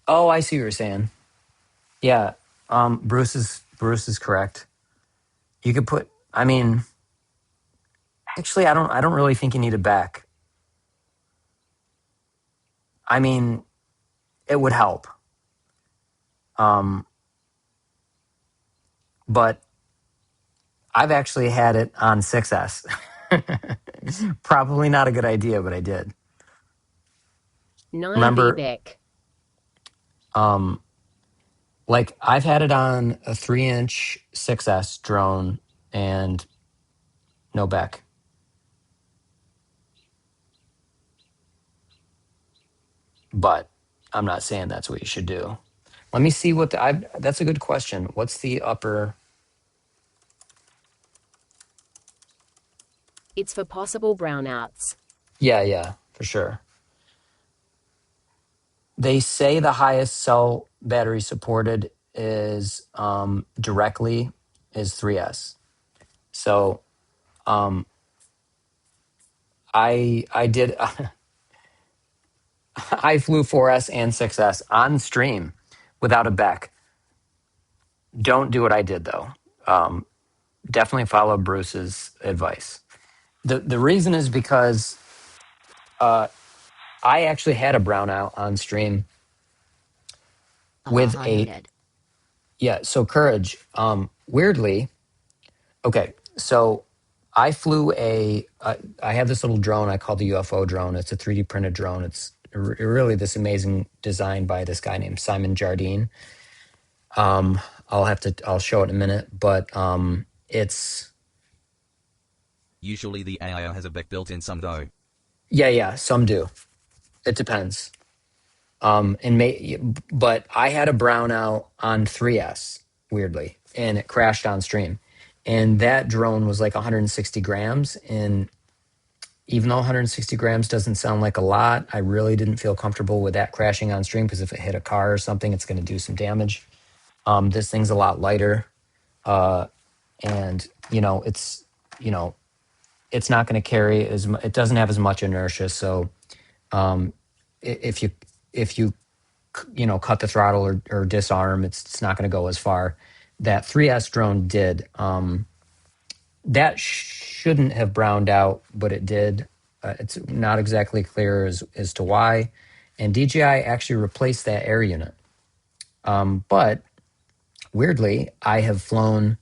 Oh, I see what you're saying. Yeah. Bruce is correct. You could put, I mean, actually, I don't really think you need a back. I mean, it would help. But I've actually had it on 6S. Probably not a good idea, but I did. Remember, Beck. like I've had it on a 3-inch 6S drone and no back. But I'm not saying that's what you should do. Let me see what that's a good question. What's the upper? It's for possible brownouts. Yeah, for sure. They say the highest cell battery supported is directly is 3S. So I did I flew 4S and 6S on stream without a back. Don't do what I did though. Definitely follow Bruce's advice. The reason is because I actually had a brownout on stream with so Courage. Weirdly, okay, so I flew I have this little drone I call the UFO drone. It's a 3D printed drone. It's really this amazing design by this guy named Simon Jardine. I'll show it in a minute, but it's usually the AIO has a back built in, some though. Yeah, some do. It depends. But I had a brownout on 3S weirdly, and it crashed on stream. And that drone was like 160 grams. And even though 160 grams doesn't sound like a lot, I really didn't feel comfortable with that crashing on stream because if it hit a car or something, it's going to do some damage. This thing's a lot lighter. And it's not going to carry it doesn't have as much inertia. So if you cut the throttle or disarm, it's not going to go as far. That 3S drone did. That shouldn't have browned out, but it did. It's not exactly clear as to why. And DJI actually replaced that air unit. But weirdly, I have flown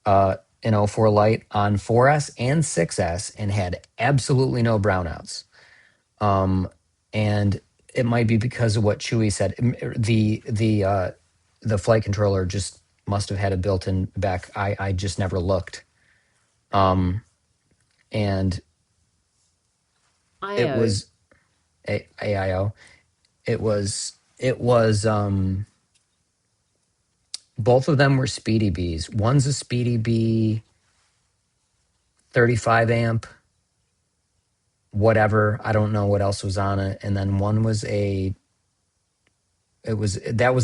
an 04 Lite on 4S and 6S and had absolutely no brownouts. And it might be because of what Chewy said. The flight controller just must have had a built-in back. I just never looked. And it was AIO. It was Both of them were Speedy Bees. One's a Speedy Bee 35 amp, whatever. I don't know what else was on it. And then one was that was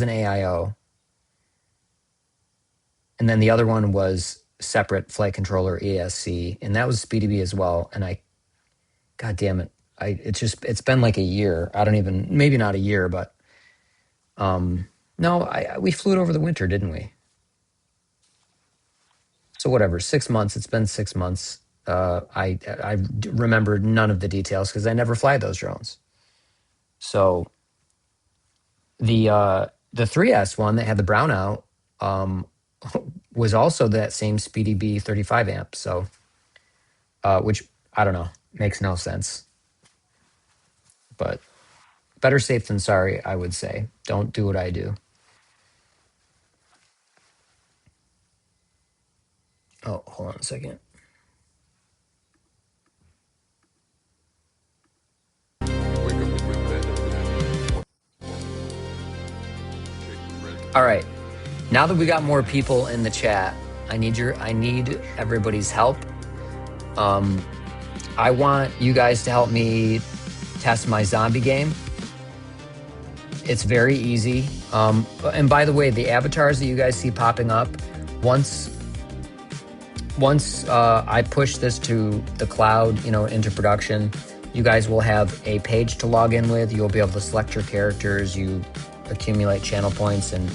an AIO. And then the other one was separate flight controller ESC, and that was Speedy Bee as well. And God damn it. It's been like a year. Maybe not a year, but no, we flew it over the winter, didn't we? So whatever, 6 months. It's been 6 months. I remember none of the details because I never fly those drones. So the 3S one that had the brownout was also that same Speedy Bee 35 amp. So which I don't know, makes no sense. But better safe than sorry, I would say. Don't do what I do. Oh, hold on a second. All right. Now that we got more people in the chat, I need everybody's help. I want you guys to help me test my zombie game. It's very easy. And by the way, the avatars that you guys see popping up, once I push this to the cloud, into production, you guys will have a page to log in with. You'll be able to select your characters. You accumulate channel points and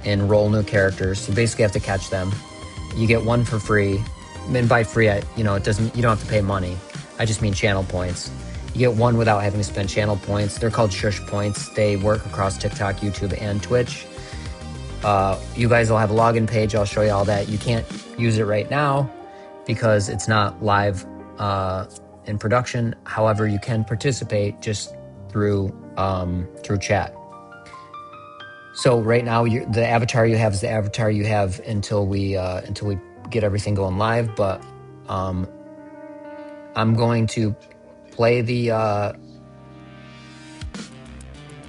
enroll new characters. You basically have to catch them. You get one for free. And by free, you don't have to pay money. I just mean channel points. You get one without having to spend channel points. They're called shush points. They work across TikTok, YouTube, and Twitch. You guys will have a login page. I'll show you all that. You can't use it right now because it's not live in production. However, you can participate just through chat. So right now, the avatar you have is the avatar you have until we get everything going live. But I'm going to play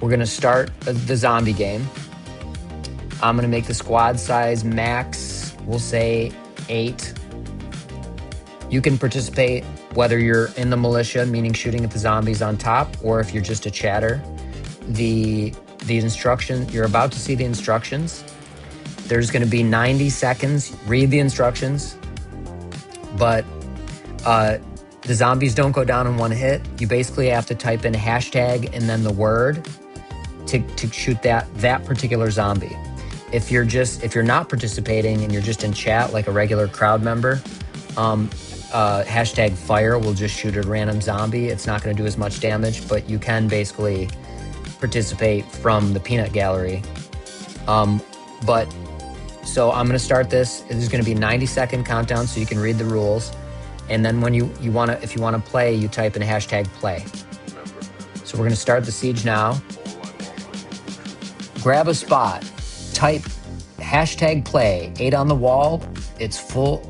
we're going to start the zombie game. I'm going to make the squad size max, we'll say 8. You can participate whether you're in the militia, meaning shooting at the zombies on top, or if you're just a chatter. The instruction, you're about to see the instructions. There's going to be 90 seconds. Read the instructions. But the zombies don't go down in one hit. You basically have to type in hashtag and then the word to shoot that particular zombie. If you're not participating and you're just in chat like a regular crowd member, hashtag fire will just shoot a random zombie. It's not going to do as much damage, but you can basically participate from the peanut gallery. So I'm going to start this. There's going to be a 90-second countdown so you can read the rules. And then when if you want to play, you type in hashtag play. So we're going to start the siege now. Grab a spot. Type hashtag play. 8 on the wall. It's full.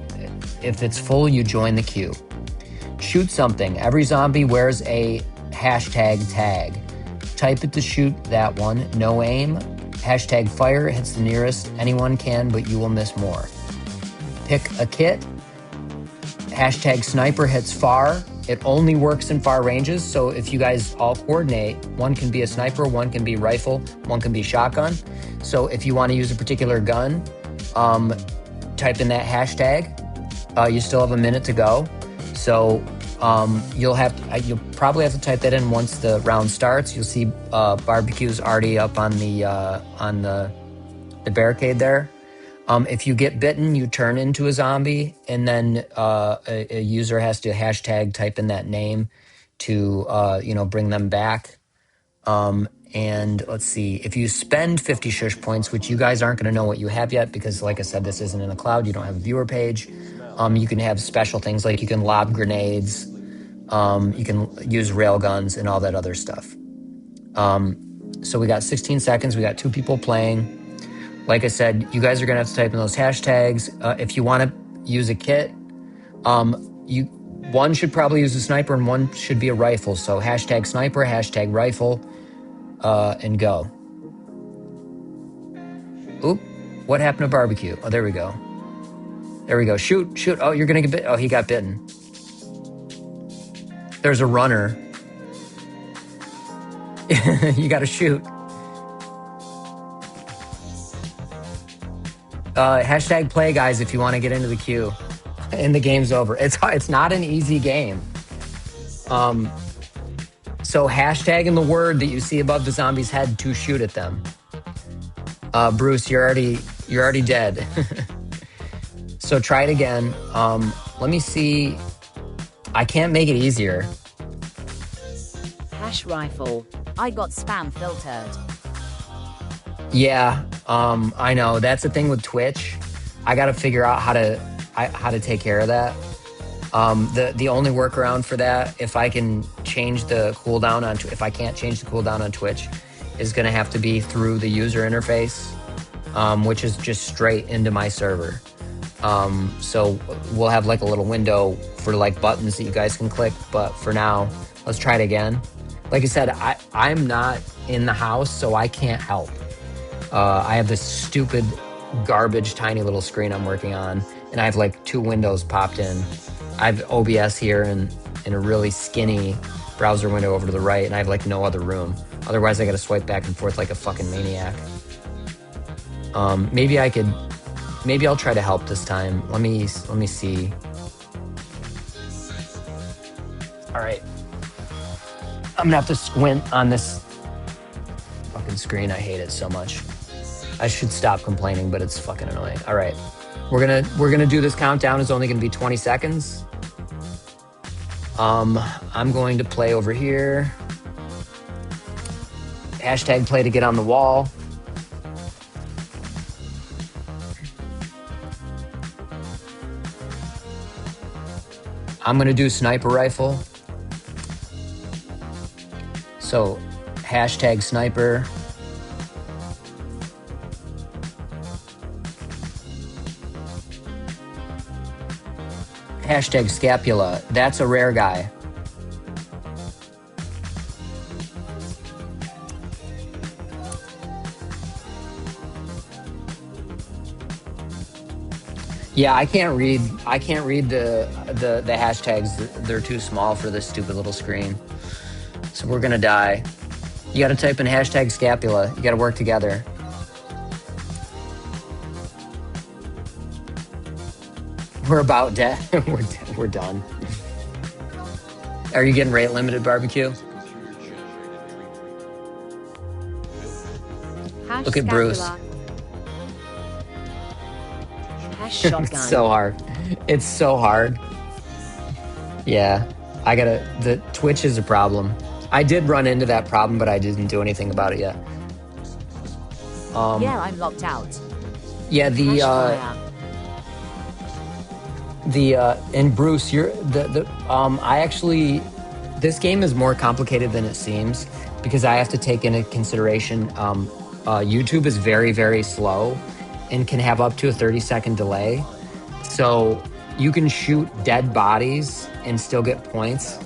If it's full, you join the queue. Shoot something. Every zombie wears a hashtag tag. Type it to shoot that one. No aim. Hashtag fire hits the nearest anyone can, but you will miss more. Pick a kit. Hashtag sniper hits far. It only works in far ranges, so if you guys all coordinate, one can be a sniper, one can be rifle, one can be shotgun. So if you want to use a particular gun, type in that hashtag. You still have a minute to go. So you'll probably have to type that in once the round starts. You'll see barbecues already up on the barricade there. If you get bitten, you turn into a zombie, and then a user has to hashtag type in that name to bring them back. And let's see, if you spend 50 shush points, which you guys aren't going to know what you have yet because, like I said, this isn't in the cloud. You don't have a viewer page. You can have special things like you can lob grenades, you can use rail guns, and all that other stuff. So we got 16 seconds. We got 2 people playing. Like I said, you guys are going to have to type in those hashtags. If you want to use a kit, one should probably use a sniper and one should be a rifle. So hashtag sniper, hashtag rifle, and go. Oop, What happened to barbecue? Oh, there we go. There we go. Shoot, shoot. Oh, you're gonna get bit. Oh, he got bitten. There's a runner. You gotta shoot. Hashtag play, guys, if you want to get into the queue. And the game's over. It's not an easy game. So hashtag in the word that you see above the zombie's head to shoot at them. Bruce, you're already dead. So try it again. Let me see. I can't make it easier. Hash rifle. I got spam filtered. Yeah, I know. That's the thing with Twitch. I got to figure out how to take care of that. The only workaround for that, if I can change the cooldown on, if I can't change the cooldown on Twitch, is going to have to be through the user interface, which is just straight into my server. So we'll have like a little window for like buttons that you guys can click. But for now, let's try it again. Like I said, I'm not in the house, so I can't help. I have this stupid garbage tiny little screen I'm working on, and I have like 2 windows popped in. I have OBS here and a really skinny browser window over to the right, and I have like no other room. Otherwise, I got to swipe back and forth like a fucking maniac. Maybe I'll try to help this time. Let me see. All right, I'm gonna have to squint on this fucking screen. I hate it so much. I should stop complaining, but it's fucking annoying. All right, we're gonna do this countdown. It's only gonna be 20 seconds. I'm going to play over here. Hashtag play to get on the wall. I'm gonna do sniper rifle. So hashtag sniper. Hashtag scapula. That's a rare guy. Yeah, I can't read the hashtags. They're too small for this stupid little screen. So we're gonna die. You gotta type in hashtag scapula. You gotta work together. We're about dead. We're done. Are you getting rate limited barbecue? Hash Look at Bruce. Hash shotgun. It's so hard. It's so hard. Yeah, the Twitch is a problem. I did run into that problem, but I didn't do anything about it yet. Yeah, I'm locked out. Yeah, and Bruce, I actually, this game is more complicated than it seems because I have to take into consideration, YouTube is very, very slow and can have up to a 30-second delay. So you can shoot dead bodies and still get points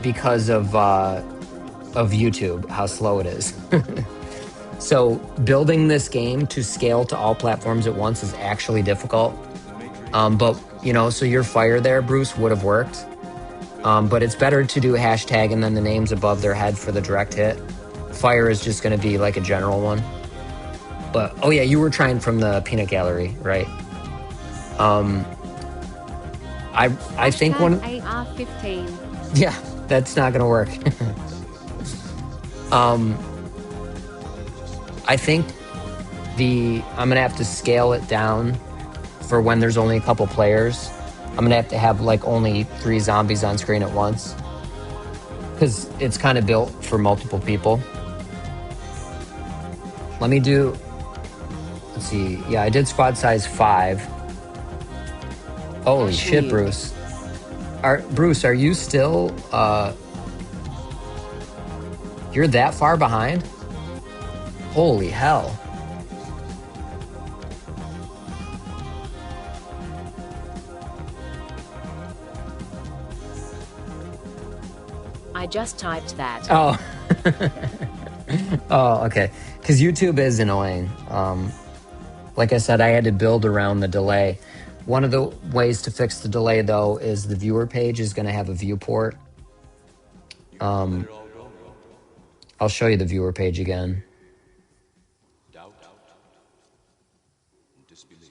because of YouTube, how slow it is. So building this game to scale to all platforms at once is actually difficult. But, you know, so your fire there, Bruce, would have worked. But it's better to do a hashtag and then the names above their head for the direct hit. Fire is just going to be like a general one. But, oh yeah, you were trying from the peanut gallery, right? I think one... AR-15. Yeah, that's not going to work. I think I'm going to have to scale it down for when there's only a couple players. I'm going to have like only 3 zombies on screen at once. Because it's kind of built for multiple people. Let me do... Let's see. Yeah, I did squad size 5. Holy shit, Bruce. Bruce, are you still... You're that far behind? Holy hell. I just typed that. Oh. Oh, okay. Because YouTube is annoying. Like I said, I had to build around the delay. One of the ways to fix the delay, though, is the viewer page is going to have a viewport. I'll show you the viewer page again. Doubt and disbelief.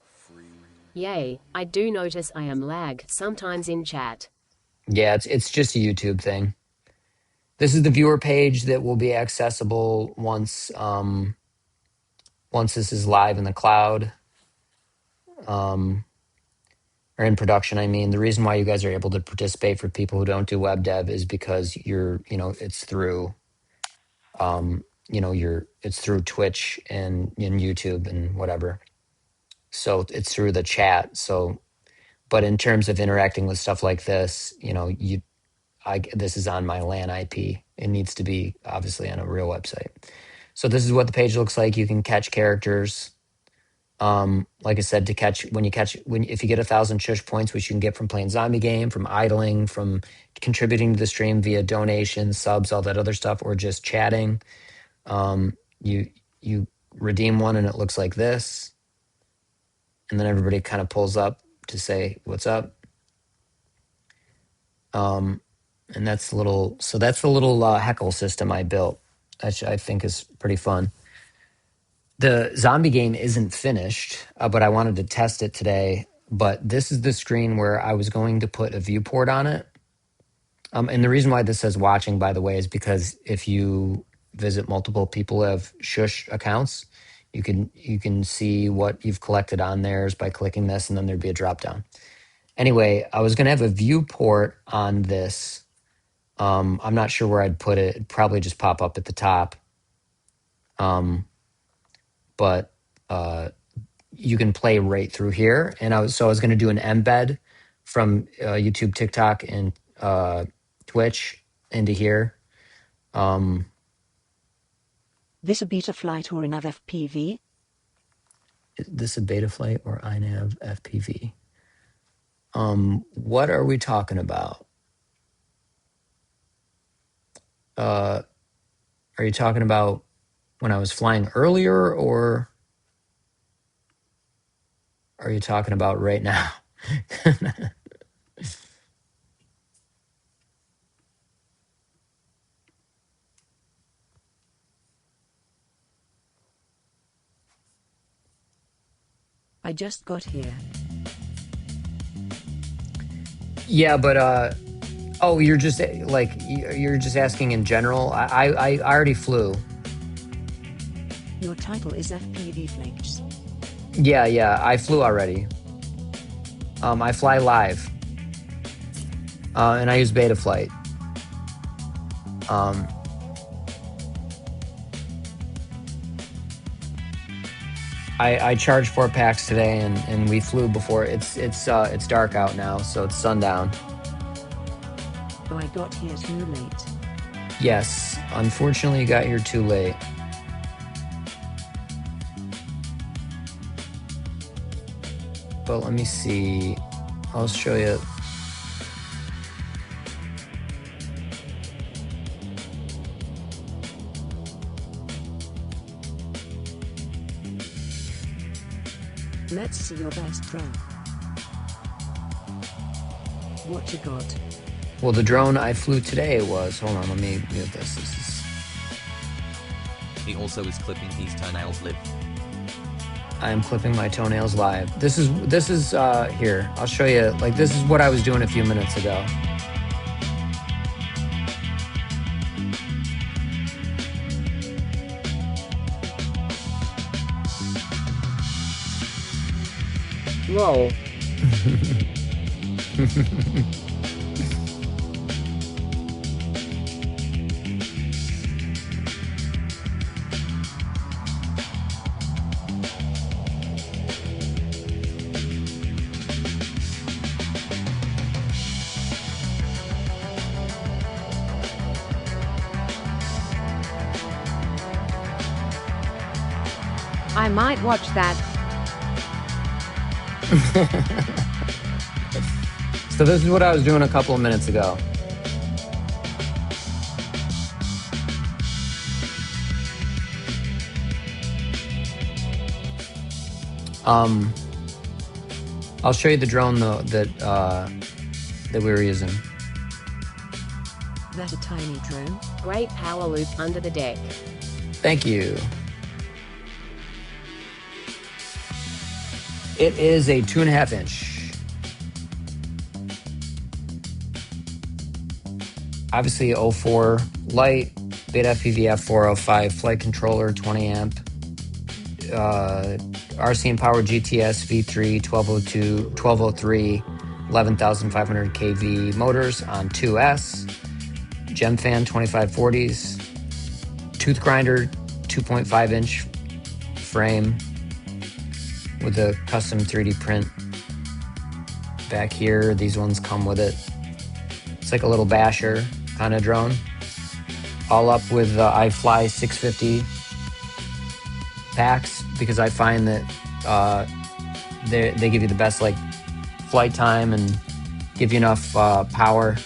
Free. Yay, I do notice I am lag sometimes in chat. Yeah, it's just a YouTube thing. This is the viewer page that will be accessible once once this is live in the cloud, or in production. I mean, the reason why you guys are able to participate for people who don't do web dev is because it's through, it's through Twitch and YouTube and whatever. So it's through the chat. So, but in terms of interacting with stuff like this, this is on my LAN IP. It needs to be obviously on a real website. So this is what the page looks like. You can catch characters. Like I said, if you get 1,000 shush points, which you can get from playing zombie game, from idling, from contributing to the stream via donations, subs, all that other stuff, or just chatting, you redeem one and it looks like this. And then everybody kind of pulls up to say, what's up? And that's the little heckle system I built, which I think is pretty fun. The zombie game isn't finished, but I wanted to test it today. But this is the screen where I was going to put a viewport on it. And the reason why this says watching, by the way, is because if you visit multiple people who have shush accounts, you can see what you've collected on theirs by clicking this, and then there'd be a drop down. Anyway, I was going to have a viewport on this. I'm not sure where I'd put it. It'd probably just pop up at the top. But you can play right through here. And I was going to do an embed from YouTube, TikTok, and Twitch into here. This a beta flight or an FPV? Is this a beta flight or INAV FPV? What are we talking about? Are you talking about when I was flying earlier, or are you talking about right now? I just got here. Yeah, but you're just asking in general. I already flew. Your title is FPV Flicks. Yeah, I flew already. I fly live, and I use beta flight. I charged 4 packs today, and we flew before. It's dark out now, so it's sundown. Oh, I got here too late. Yes, unfortunately, you got here too late. But let me see. I'll show you. Let's see your best drone. What you got? Well, the drone I flew today was... Hold on, let me mute this. This is... He also is clipping his toenails live. I am clipping my toenails live. This is here. I'll show you. Like, this is what I was doing a few minutes ago. Lol. I might watch that. So this is what I was doing a couple of minutes ago. I'll show you the drone though that we were using. That a tiny drone? Great power loop under the deck. Thank you. It is a 2.5 inch. Obviously 04 light, Beta FPV F405 flight controller, 20 amp, RCM Power GTS V3 1203 11,500 kV motors on 2S, Gem Fan 2540s, tooth grinder 2.5 inch frame with a custom 3D print back here. These ones come with it. It's like a little basher kind of drone. All up with iFly 650 packs because I find that they give you the best like flight time and give you enough power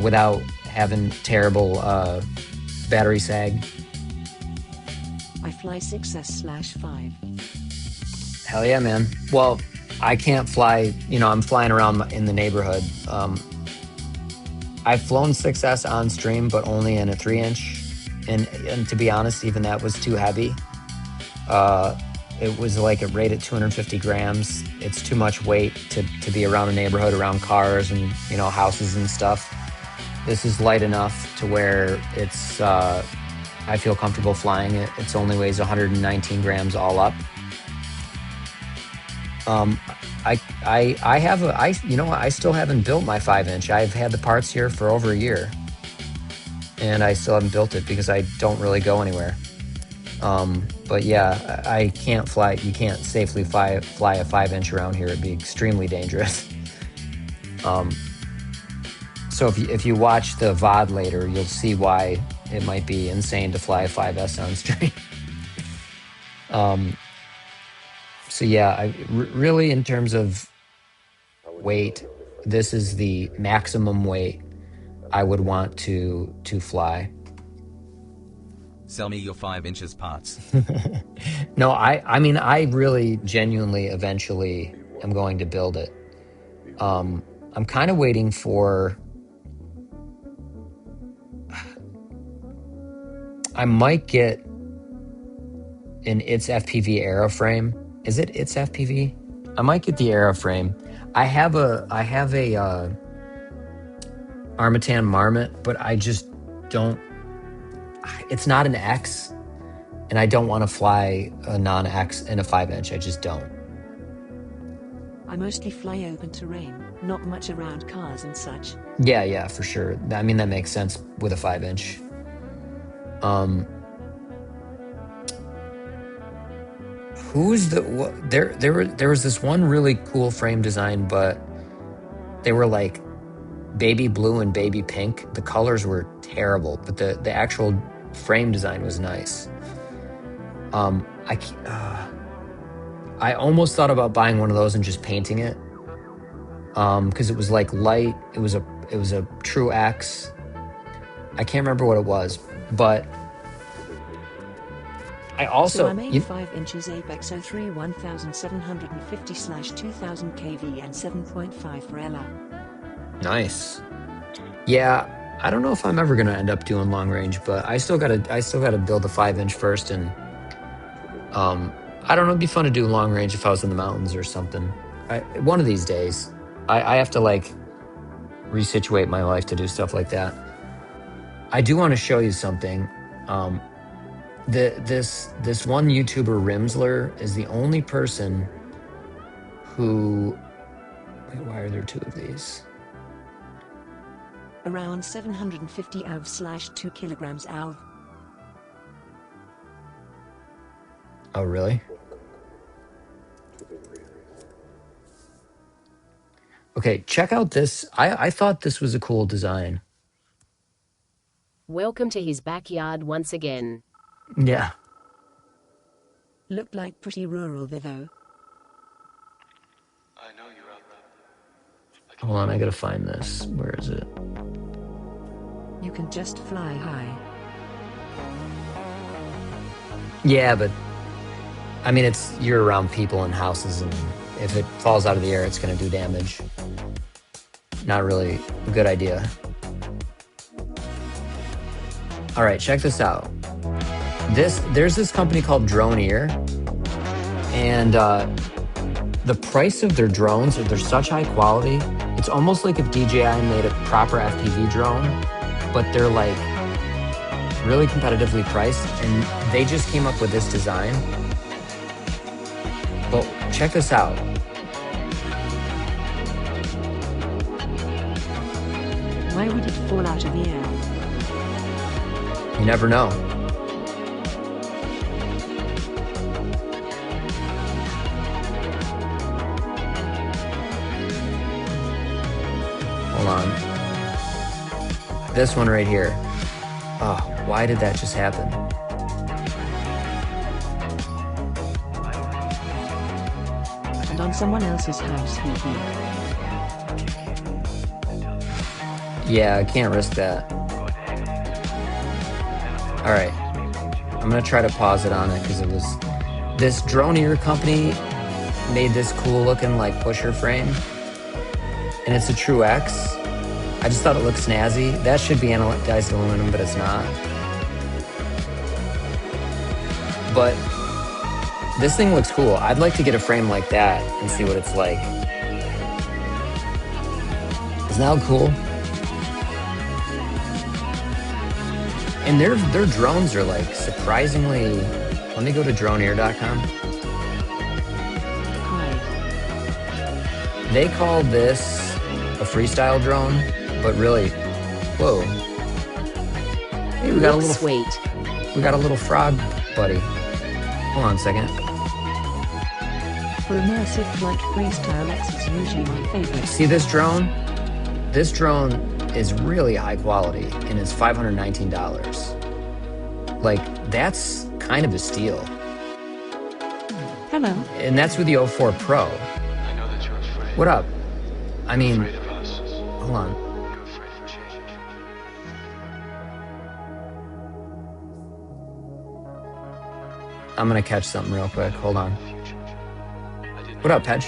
without having terrible battery sag. iFly 6S/5. Hell yeah, man. Well, I can't fly, you know, I'm flying around in the neighborhood. I've flown 6S on stream, but only in a 3 inch. And to be honest, even that was too heavy. It was like a rate at 250 grams. It's too much weight to be around a neighborhood, around cars and, you know, houses and stuff. This is light enough to where it's, I feel comfortable flying it. It only weighs 119 grams all up. I still haven't built my 5 inch. I've had the parts here for over a year and I still haven't built it because I don't really go anywhere. But yeah, I can't fly. You can't safely fly a 5 inch around here. It'd be extremely dangerous. So if you watch the VOD later, you'll see why it might be insane to fly a 5S on stream. So yeah, really in terms of weight, this is the maximum weight I would want to fly. Sell me your 5 inches parts. No, I mean, I really genuinely eventually am going to build it. I'm kind of waiting for, I might get an It's FPV airframe. Is it It's FPV? I might get the airframe. I have a Armatan Marmot, but I just don't, it's not an X, and I don't want to fly a non-X in a 5 inch. I just don't. I mostly fly open terrain, not much around cars and such. Yeah, for sure. I mean, that makes sense with a 5 inch. Who's the, there was this one really cool frame design, but they were like baby blue and baby pink. The colors were terrible, but the actual frame design was nice. I almost thought about buying one of those and just painting it, because it was like light. It was a true X. I can't remember what it was, but I also so I made 5 inches Apex 03 1750/2000 kV and 7.5 for Ella. Nice. Yeah, I don't know if I'm ever gonna end up doing long range, but I still gotta build a 5 inch first, and I don't know. It'd be fun to do long range if I was in the mountains or something. One of these days, I have to like resituate my life to do stuff like that. I do want to show you something. This one YouTuber, Rimsler, is the only person who. Wait, why are there two of these? Around 750 AUV/2 kilograms AUV. Oh, really? Okay, check out this. I thought this was a cool design. Welcome to his backyard once again. Yeah. Looked like pretty rural there though. I know you're out there. Hold on, I gotta find this. Where is it? You can just fly high. Yeah, but I mean, you're around people and houses, and if it falls out of the air, it's going to do damage. Not really a good idea. All right, check this out. There's this company called Drone Ear, and the price of their drones, they're such high quality. It's almost like if DJI made a proper FPV drone, but they're like really competitively priced, and they just came up with this design. But check this out. Why would it fall out of the air? You never know. Hold on. This one right here. Oh, why did that just happen? And on someone else's house, hee. Yeah, I can't risk that. All right, I'm gonna try to pause it on it because it was this Drone Ear company made this cool looking like pusher frame, and it's a True X. I just thought it looked snazzy. That should be anodized aluminum, but it's not. But this thing looks cool. I'd like to get a frame like that and see what it's like. Isn't that cool? And their drones are like surprisingly. Let me go to droneear.com. They call this a freestyle drone, but really, whoa. Hey, we got a little sweet. We got a little frog buddy. Hold on a second. For immersive flight, Freestyle X is usually my favorite. See this drone? This drone is really high quality and it's $519. Like, that's kind of a steal. Hello. And that's with the 04 Pro. I know that you're afraid. What up? I mean, Afraid of us. hold on. You're afraid for change. I'm gonna catch something real quick. Hold on. What up, Pedge?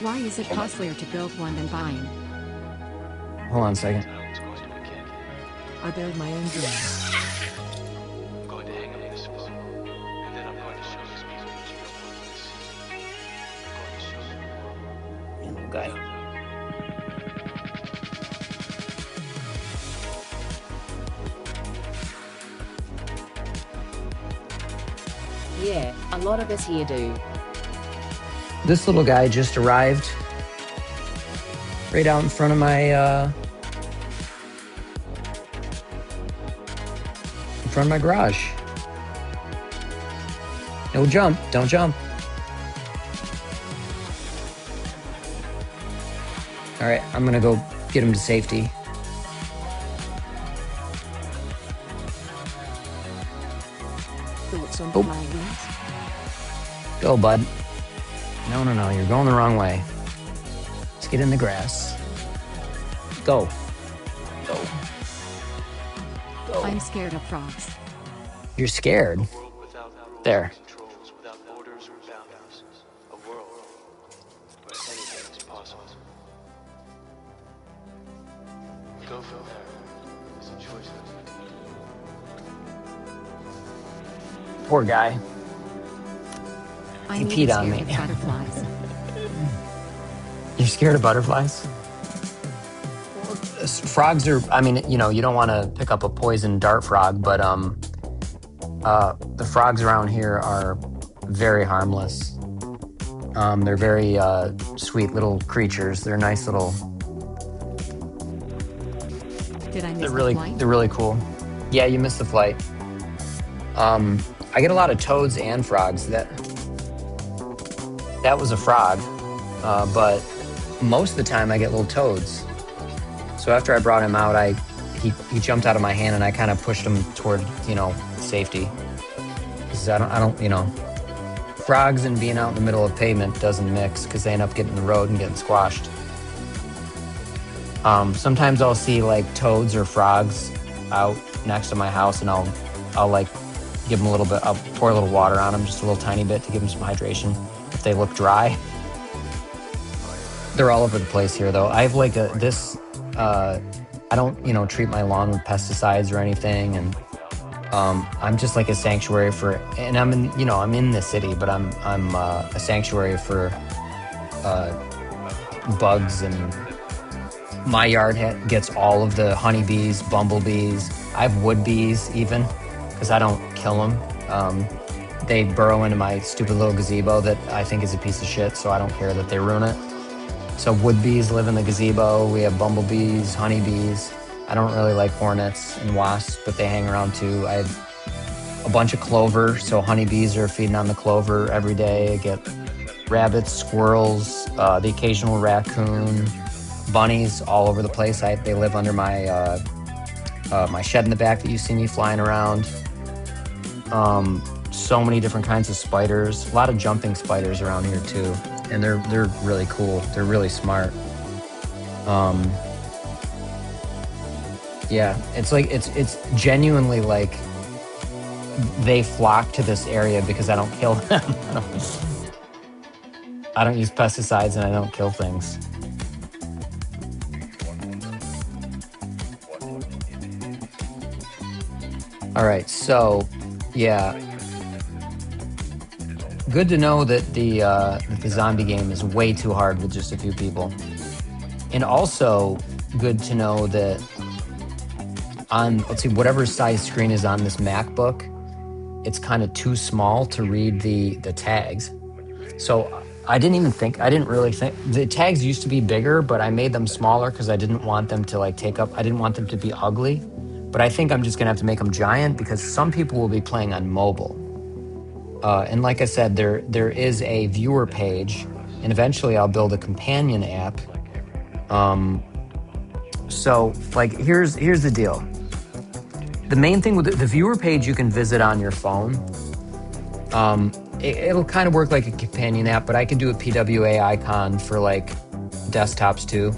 Why is it costlier to build one than buying? Hold on a second. I build my own drone. I'm going to hang on this wall, and then I'm going to show these people what you don't want to see. I'm going to show them. Okay. Yeah, a lot of us here do. This little guy just arrived right out in front of my garage. No jump, don't jump. All right, I'm gonna go get him to safety. Thoughts on Oh. flying wings? Go, bud. No, you're going the wrong way. Let's get in the grass. Go. Go. Go. I'm scared of frogs. You're scared? There. Controls without borders or boundaries. A world where anything is possible. Go from there. It's a choice that you make. Poor guy. I'm He peed on scared me. of butterflies. You're scared of butterflies? Frogs are, I mean, you know, you don't want to pick up a poison dart frog, but the frogs around here are very harmless. They're very sweet little creatures. They're nice little. Did I miss They're the really, flight? they're really cool. Yeah, you missed the flight. I get a lot of toads and frogs. That was a frog, but most of the time I get little toads. So after I brought him out, he jumped out of my hand and I kind of pushed him toward, you know, safety. Because I don't, you know, frogs and being out in the middle of pavement doesn't mix because they end up getting in the road and getting squashed. Sometimes I'll see like toads or frogs out next to my house and I'll like give them a little bit, I'll pour a little water on them, just a little tiny bit to give them some hydration if they look dry. They're all over the place here though. I have like I don't, you know, treat my lawn with pesticides or anything, and I'm just like a sanctuary for, and I'm in, you know, I'm in the city, but I'm a sanctuary for bugs, and my yard gets all of the honeybees, bumblebees. I have wood bees even, because I don't kill them. They burrow into my stupid little gazebo that I think is a piece of shit, so I don't care that they ruin it. So wood bees live in the gazebo. We have bumblebees, honeybees. I don't really like hornets and wasps, but they hang around too. I have a bunch of clover, so honeybees are feeding on the clover every day. I get rabbits, squirrels, the occasional raccoon, bunnies all over the place. They live under my my shed in the back that you see me flying around. So many different kinds of spiders. A lot of jumping spiders around here too, and they're really cool. They're really smart. Yeah, it's like it's genuinely like they flock to this area because I don't kill them. I don't use pesticides and I don't kill things. All right, so yeah, good to know that the zombie game is way too hard with just a few people, and also good to know that on, let's see, whatever size screen is on this MacBook, it's kind of too small to read the tags. So I didn't really think the tags used to be bigger, but I made them smaller because I didn't want them to like take up, I didn't want them to be ugly. But I think I'm just gonna have to make them giant because some people will be playing on mobile. And like I said, there is a viewer page, and eventually I'll build a companion app. So like here's the deal. The main thing with the viewer page you can visit on your phone. It'll kind of work like a companion app, but I can do a PWA icon for like desktops too.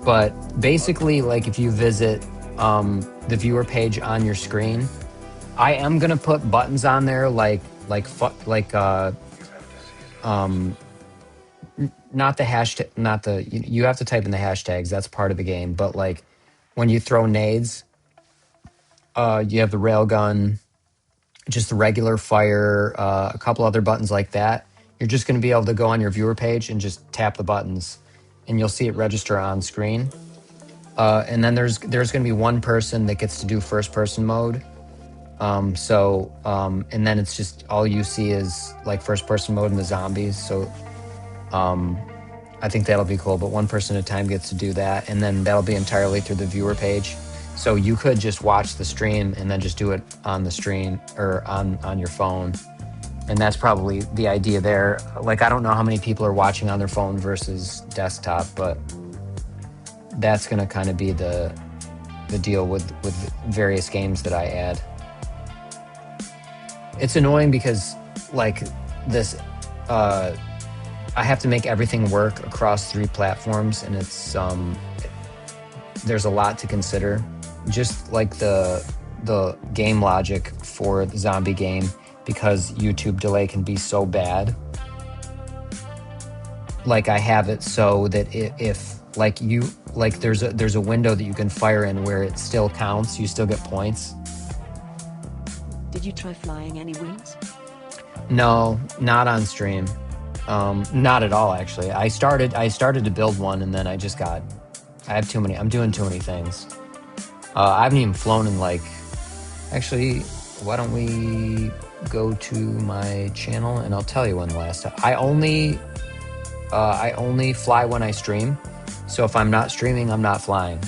But basically, like if you visit the viewer page on your screen, I am gonna put buttons on there not the hashtag, not the, you have to type in the hashtags. That's part of the game. But like when you throw nades, you have the railgun, just the regular fire, a couple other buttons like that. You're just going to be able to go on your viewer page and just tap the buttons, and you'll see it register on screen. And then there's going to be one person that gets to do first person mode. And then it's just all you see is like first person mode and the zombies. So I think that'll be cool. But one person at a time gets to do that, and then that'll be entirely through the viewer page. So you could just watch the stream and then just do it on the stream or on your phone. And that's probably the idea there. Like, I don't know how many people are watching on their phone versus desktop, but that's going to kind of be the deal with various games that I add. It's annoying because like this, I have to make everything work across 3 platforms, and it's there's a lot to consider. Just like the game logic for the zombie game, because YouTube delay can be so bad. Like I have it so that if like there's a window that you can fire in where it still counts, you still get points. Did you try flying any wings? No, not on stream. Not at all, actually. I started to build one, and then I have too many. I'm doing too many things. I haven't even flown in like, actually, why don't we go to my channel and I'll tell you when the last time. I only fly when I stream. So if I'm not streaming, I'm not flying.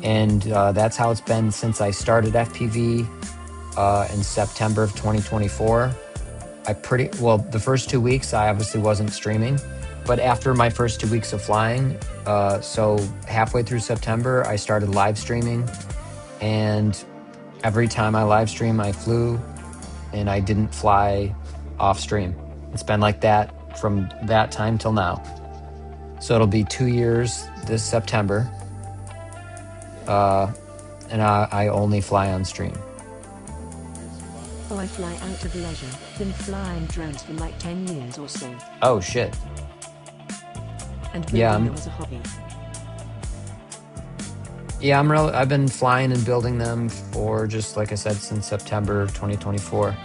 And that's how it's been since I started FPV in September of 2024. The first 2 weeks I obviously wasn't streaming, but after my first 2 weeks of flying, so halfway through September, I started live streaming, and every time I live stream, I flew, and I didn't fly off stream. It's been like that from that time till now. So it'll be 2 years this September, and I only fly on stream. Oh, I fly out of leisure. Been flying drones for like 10 years or so. Oh shit. And Yeah, building them was a hobby. Yeah, I've been flying and building them for, just like I said, since September 2024.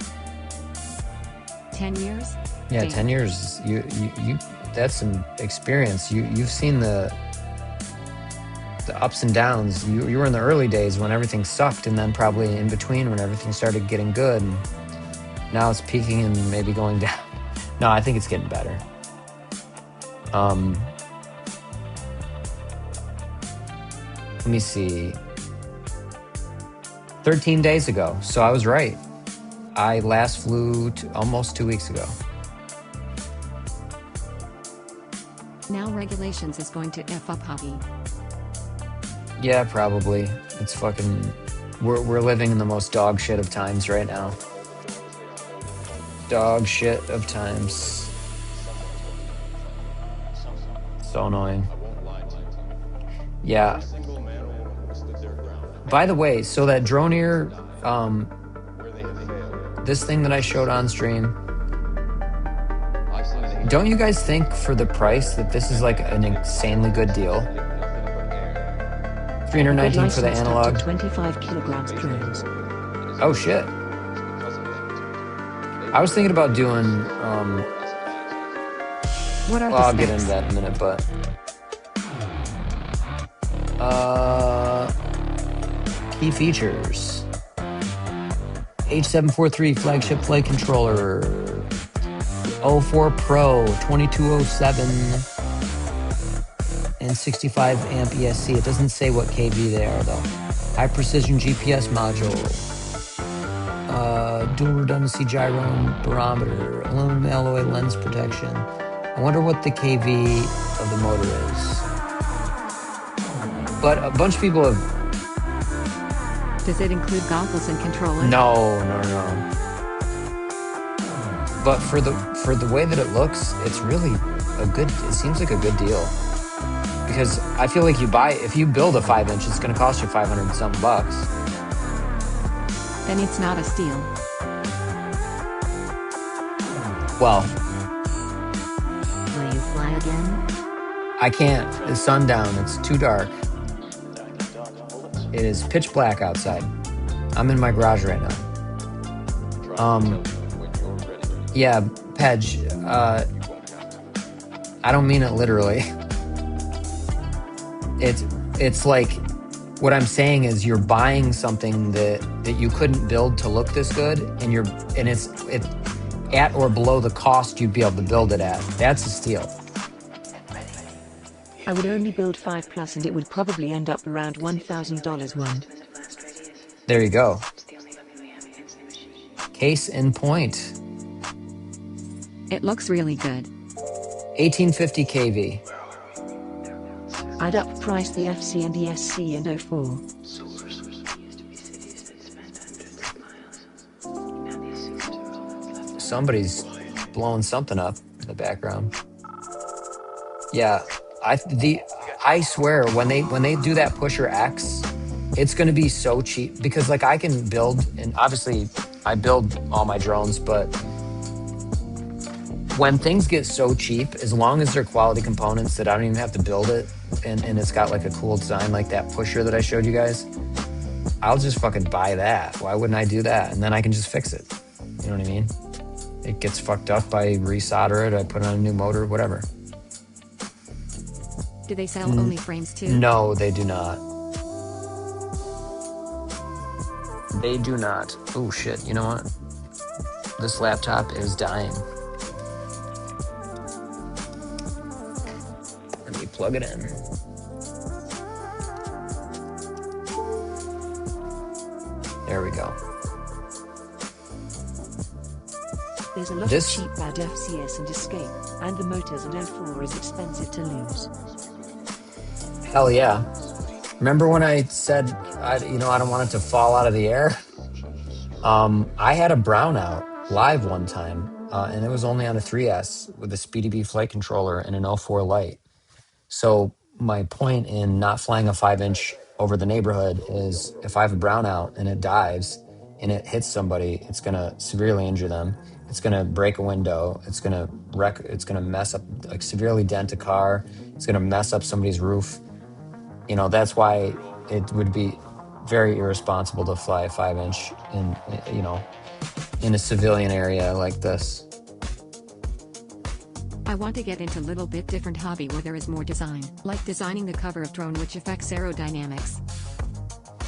10 years? Yeah, Damn. 10 years. You that's some experience. You've seen the ups and downs. You were in the early days when everything sucked, and then probably in between when everything started getting good, and now it's peaking and maybe going down. No, I think it's getting better. Let me see. 13 days ago. So I was right. I last flew almost 2 weeks ago. Now regulations is going to F up hobby. Yeah, probably. It's fucking... We're living in the most dog shit of times right now. Dog shit of times. So annoying. Yeah. By the way, so that drone ear, this thing that I showed on stream, don't you guys think for the price that this is like an insanely good deal? $319 for the analog. 25 kilograms drones. Oh shit. I was thinking about doing, What are well, the I'll get specs? into that in a minute, but key features. H743 flagship flight controller. 04 Pro 2207 and 65 amp ESC. It doesn't say what kV they are though. High precision GPS module. Dual redundancy gyro barometer. Aluminum alloy lens protection. I wonder what the kV of the motor is. But a bunch of people have... Does it include goggles and controller? No. But for the way that it looks, it's really it seems like a good deal. Because I feel like if you build a 5-inch, it's gonna cost you 500 and something bucks. Then it's not a steal. Well, Will you fly again? I can't. It's sundown. It's too dark. It is pitch black outside. I'm in my garage right now. Yeah, Pedge, I don't mean it literally. It's like, what I'm saying is you're buying something that you couldn't build to look this good, and it's at or below the cost you'd be able to build it at. That's a steal. I would only build 5+ and it would probably end up around $1,000 one. There you go. Case in point. It looks really good. 1850 kV. I'd up-price the FC and ESC and 04. Somebody's blowing something up in the background. Yeah, I swear when they do that pusher X, it's going to be so cheap, because like I can build, and obviously I build all my drones, but when things get so cheap, as long as they're quality components that I don't even have to build it, and it's got like a cool design like that pusher that I showed you guys, I'll just fucking buy that. Why wouldn't I do that? And then I can just fix it. You know what I mean? It gets fucked up, I resolder it, I put on a new motor, whatever. Do they sell only frames too? No, they do not. They do not. Oh shit, you know what? This laptop is dying. Let me plug it in. There we go. There's a lot of cheap bad FCS and Escape, and the motors and 04 is expensive to lose. Hell yeah. Remember when I said, I don't want it to fall out of the air? I had a brownout live one time, and it was only on a 3S with a Speedy B flight controller and an 04 light. So my point in not flying a 5-inch over the neighborhood is if I have a brownout and it dives and it hits somebody, it's going to severely injure them. It's going to break a window. It's going to wreck. It's going to mess up, like severely dent a car. It's going to mess up somebody's roof. You know, that's why it would be very irresponsible to fly a 5-inch in, you know, in a civilian area like this. I want to get into a little bit different hobby where there is more design, like designing the cover of drone which affects aerodynamics.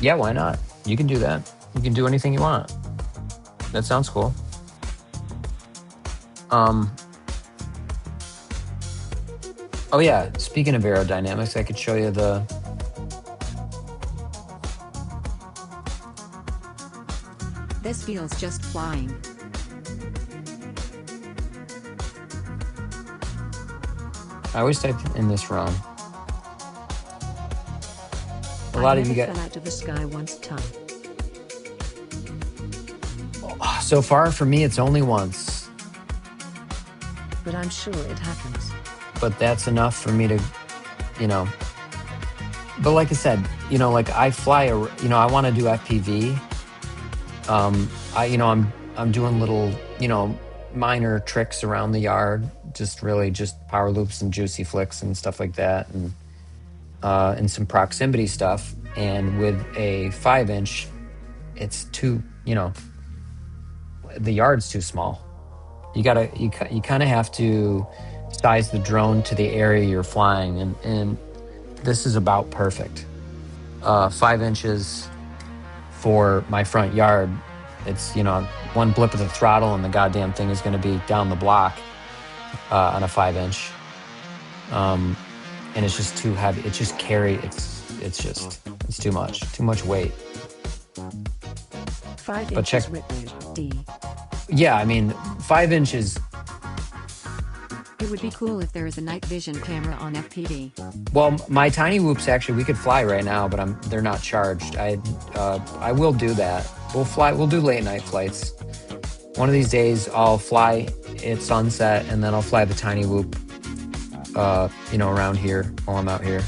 Yeah, why not? You can do that. You can do anything you want. That sounds cool. Oh yeah, speaking of aerodynamics, I could show you the... This feels just flying. I always type in this wrong. A lot of you get... fell out of the sky once, Tom. So far for me, it's only once. But I'm sure it happens. But that's enough for me to, you know... But like I said, you know, like I fly, you know, I want to do FPV. I'm doing little, you know, minor tricks around the yard, just really just power loops and juicy flicks and stuff like that, and some proximity stuff. And with a 5-inch, it's too, you know, the yard's too small. You kind of have to size the drone to the area you're flying, and this is about perfect. 5 inches for my front yard. It's, you know, one blip of the throttle and the goddamn thing is going to be down the block on a 5-inch. And it's just too heavy. It's just it's too much weight. 5 but inches check, written D. Yeah, I mean, 5 inches. It would be cool if there is a night vision camera on FPV. Well, my tiny whoops actually, we could fly right now, but they're not charged. I will do that. We'll do late night flights. One of these days I'll fly at sunset and then I'll fly the tiny whoop, you know, around here while I'm out here.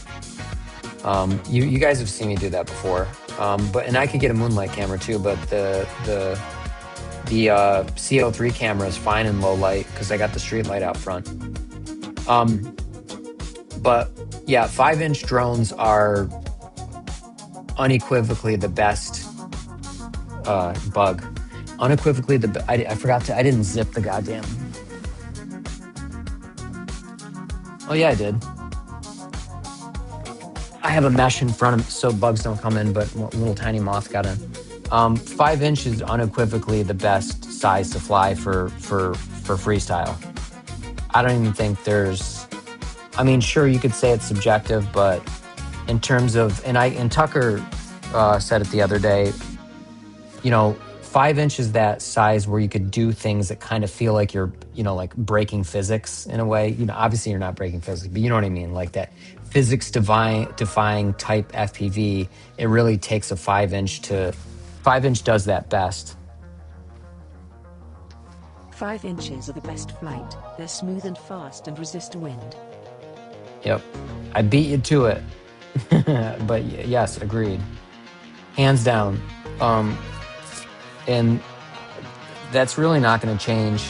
You guys have seen me do that before. And I could get a moonlight camera too, but the CO3 camera is fine in low light because I got the street light out front. But yeah, 5-inch drones are unequivocally the best bug. Unequivocally I didn't zip the goddamn. Oh yeah, I did. I have a mesh in front of me so bugs don't come in, but little tiny moth got in. 5 inch is unequivocally the best size to fly for freestyle. I don't even think there's, I mean, sure, you could say it's subjective, but in terms of, and Tucker said it the other day, you know, 5 inch is that size where you could do things that kind of feel like you're, you know, like breaking physics in a way. You know, obviously you're not breaking physics, but you know what I mean? Like that physics defying type FPV, it really takes a 5-inch to, 5-inch does that best. 5 inches are the best flight. They're smooth and fast and resist wind. Yep. I beat you to it. But yes, agreed. Hands down. And that's really not going to change,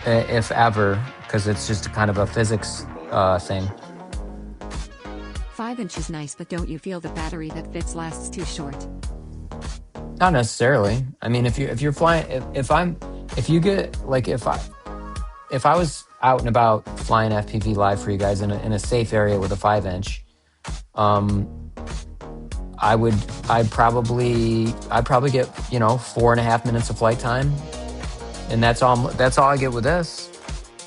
if ever, because it's just a kind of a physics thing. 5 inch is nice, but don't you feel the battery that fits lasts too short? Not necessarily. I mean, if you're flying, if I was out and about flying FPV live for you guys in a safe area with a 5-inch, I'd probably get, you know, 4.5 minutes of flight time, and that's all I get with this.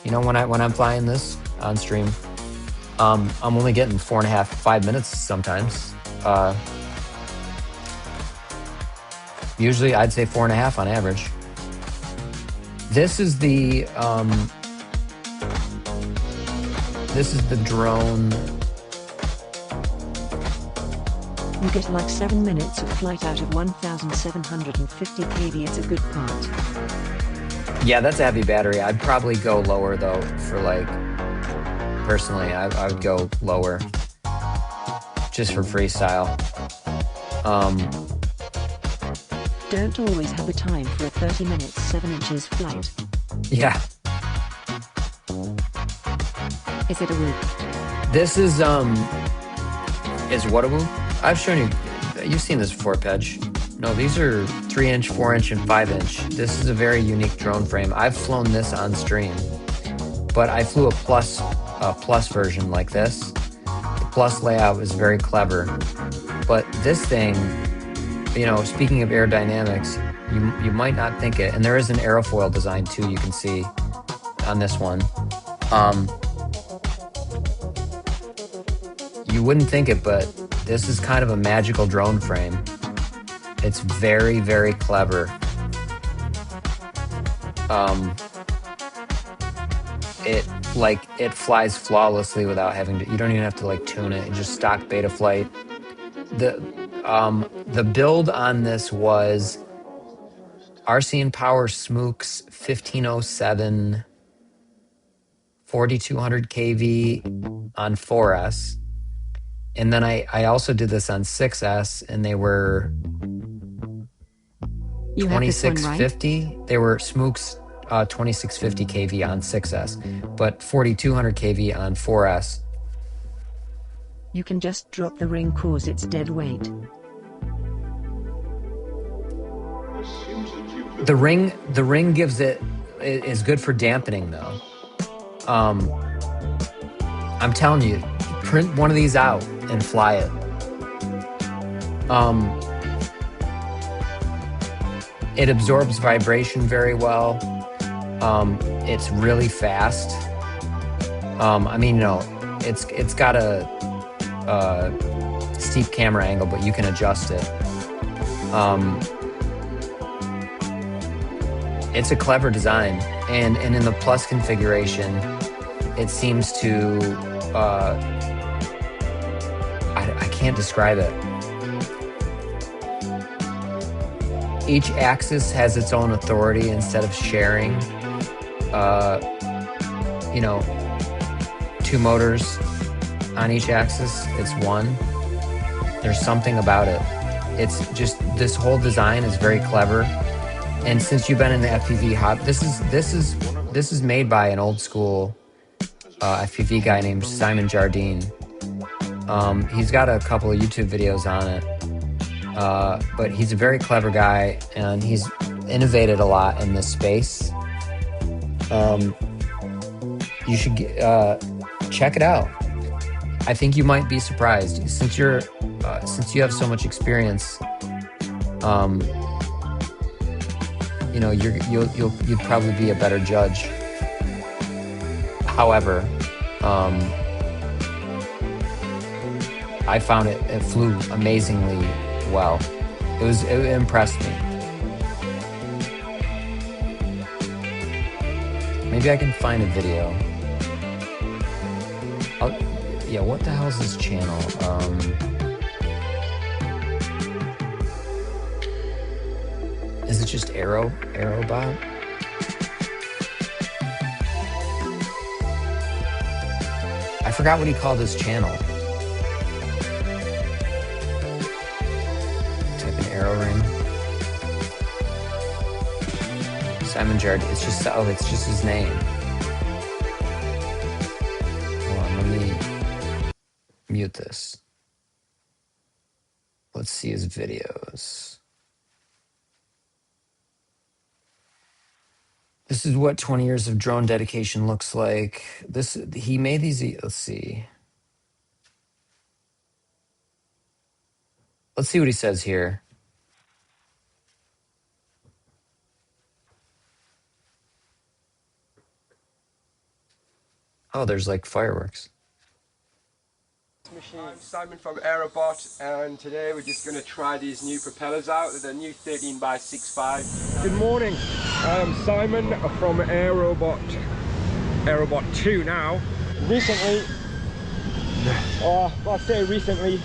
You know, when I'm flying this on stream, I'm only getting 4.5, 5 minutes sometimes. Usually I'd say 4.5 on average. This is the drone. You get like 7 minutes of flight out of 1,750 kV. It's a good part. Yeah, that's a heavy battery. I'd probably go lower though for like, personally, I would go lower just for freestyle. Don't always have the time for a 30 minutes 7 inches flight. Yeah. Is it a whoop? This is what a whoop? I've shown you, you've seen this before, Pedge. No, these are 3-inch, 4-inch, and 5-inch. This is a very unique drone frame. I've flown this on stream, but I flew a plus version like this. The plus layout was very clever, but this thing, you know, speaking of aerodynamics, you might not think it, and there is an aerofoil design too, you can see on this one. You wouldn't think it, but this is kind of a magical drone frame. It's very, very clever. It flies flawlessly without having to, you don't even have to like tune it. It's just stock Betaflight. The build on this was RC & Power Smooks 1507 4200 kV on 4S. And then I also did this on 6S, and they were 2650. Right? They were Smooks 2650 kV on 6S, but 4200 kV on 4S. You can just drop the ring cause it's dead weight. The ring gives it is good for dampening though. I'm telling you, print one of these out and fly it. It absorbs vibration very well. It's really fast. I mean, you know, it's got a steep camera angle, but you can adjust it. It's a clever design, and in the plus configuration, it seems to I can't describe it. Each axis has its own authority instead of sharing. You know, 2 motors on each axis. It's one. There's something about it. It's just, this whole design is very clever. And since you've been in the FPV hobby, this is made by an old school FPV guy named Simon Jardine. He's got a couple of YouTube videos on it. But he's a very clever guy, and he's innovated a lot in this space. You should check it out. I think you might be surprised since you have so much experience. You know, you'd probably be a better judge. However, I found it flew amazingly well. It impressed me. Maybe I can find a video. Yeah, what the hell is this channel? Is it just Aerobot? I forgot what he called his channel. Arrow ring. Simon Jardine. It's just his name. Hold on, let me mute this. Let's see his videos. This is what 20 years of drone dedication looks like. He made these. Let's see. Let's see what he says here. Oh, there's like fireworks. I'm Simon from Aerobot, and today we're just going to try these new propellers out. They're the new 13x6.5. Good morning, I'm Simon from Aerobot 2 now. Recently, I say recently,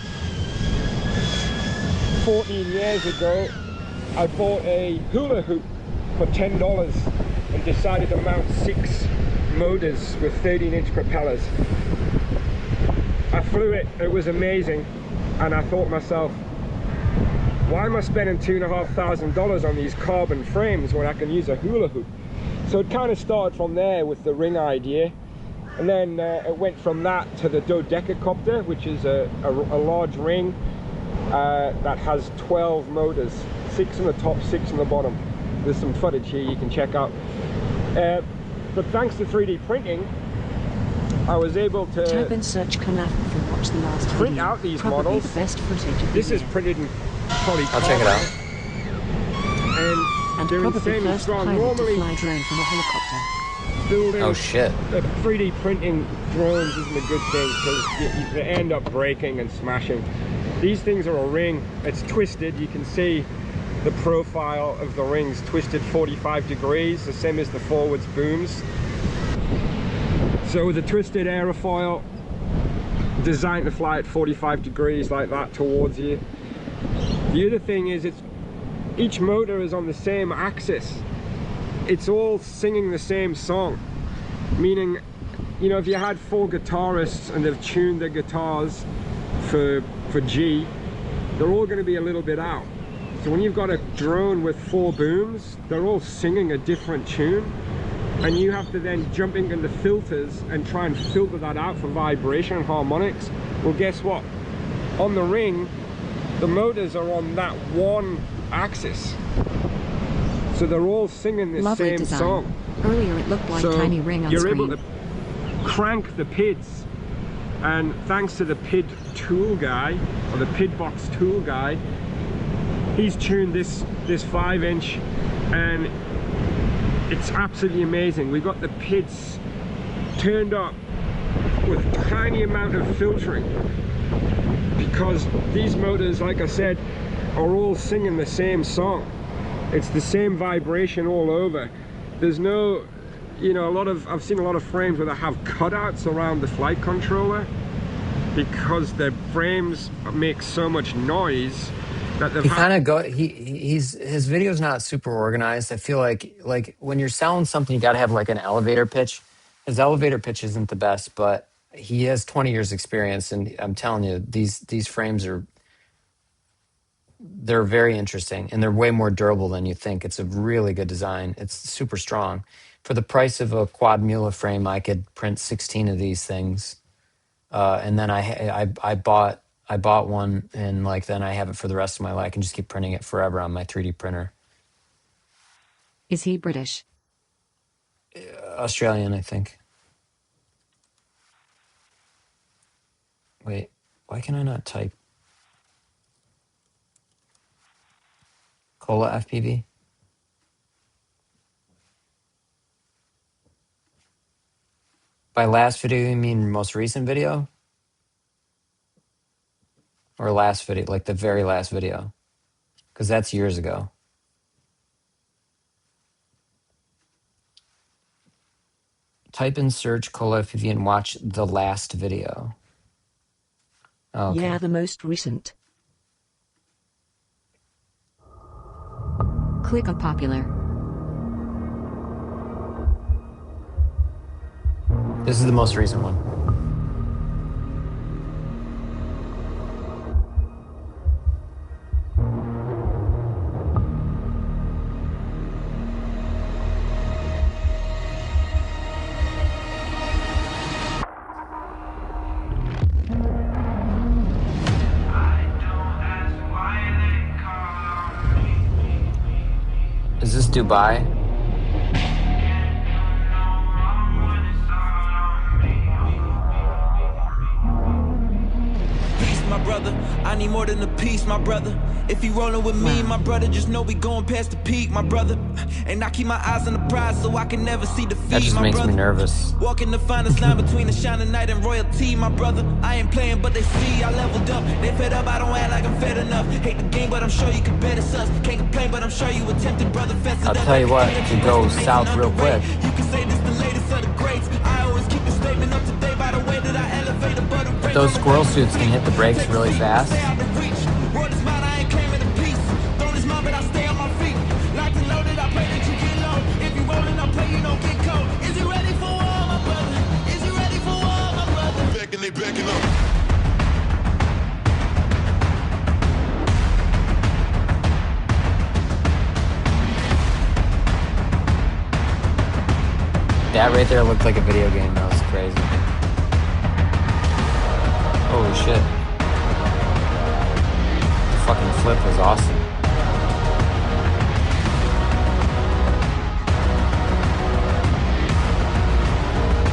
14 years ago, I bought a hula hoop for $10 and decided to mount 6 motors with 13-inch propellers. I flew it, it was amazing, and I thought to myself, why am I spending $2,500 on these carbon frames when I can use a hula hoop? So it kind of started from there with the ring idea, and then it went from that to the dodecacopter, which is a large ring that has 12 motors, 6 on the top, 6 on the bottom. There's some footage here you can check out. But thanks to 3D printing, I was able to Type in search Knapp and watch the last print video. out these Probably models. The best footage of This the is year. printed in polycarbonate. I'll check it out. And they're Probably insanely first strong. pilot to Normally, fly drone from a helicopter. building Oh shit. 3D printing drones isn't a good thing because they end up breaking and smashing. These things are a ring. It's twisted. You can see the profile of the rings twisted 45 degrees, the same as the forwards booms. So with a twisted aerofoil designed to fly at 45 degrees like that towards you. The other thing is each motor is on the same axis. It's all singing the same song, meaning, you know, if you had 4 guitarists and they've tuned their guitars for G, they're all going to be a little bit out. So when you've got a drone with 4 booms, they're all singing a different tune, and you have to then jump into the filters and try and filter that out for vibration and harmonics. Well, guess what? On the ring, the motors are on that one axis, so they're all singing the Lovely same design. song. Earlier it looked like So tiny ring on you're screen. able to crank the PIDs, and thanks to the PID tool guy, or the PID box tool guy, he's tuned this 5-inch, and it's absolutely amazing. We got the PIDs turned up with a tiny amount of filtering, because these motors, like I said, are all singing the same song. It's the same vibration all over. There's no, you know, I've seen a lot of frames where they have cutouts around the flight controller because the frames make so much noise that they've He kind of his video's not super organized. I feel like when you're selling something, you got to have like an elevator pitch. His elevator pitch isn't the best, but he has 20 years experience, and I'm telling you, these frames they're very interesting, and they're way more durable than you think. It's a really good design. It's super strong. For the price of a quad Mula frame, I could print 16 of these things, and then I bought one, and like then I have it for the rest of my life. I can just keep printing it forever on my 3D printer. Is he British? Australian, I think. Wait, why can I not type? Cola FPV? By last video, you mean most recent video? Or last video, like the very last video? Because that's years ago. Type in search Cola FPV and watch the last video. Oh, okay. Yeah, the most recent. Click on popular. This is the most recent one. Is this Dubai? Peace, my brother. I need more than a piece, my brother. If you rolling with me, my brother, just know we going past the peak, my brother. And I keep my eyes on the prize so I can never see defeat, That just my makes brother. me nervous. Walking the finest line between the shining night and royalty, my brother. I ain't playing, but they see I leveled up. They fed up, I don't act like I'm fed enough. Hate the game, but I'm sure you can bet it's us. Can't complain, but I'm sure you attempted, brother. I'll tell you what, to go south real quick. You can say this the latest of the greats. I always keep the statement up to date by the way that I elevate the butter. If those squirrel suits can hit the brakes really fast, Word is mine, I ain't claiming a piece. Throne is mine, but I stay on my feet. Locked and loaded, I pray that you get low. If you rolling, I pray you don't get cold. Is he ready for war, my brother? Is he ready for war, my brother? They backing up. That right there looked like a video game. That was crazy. Holy shit. The fucking flip was awesome.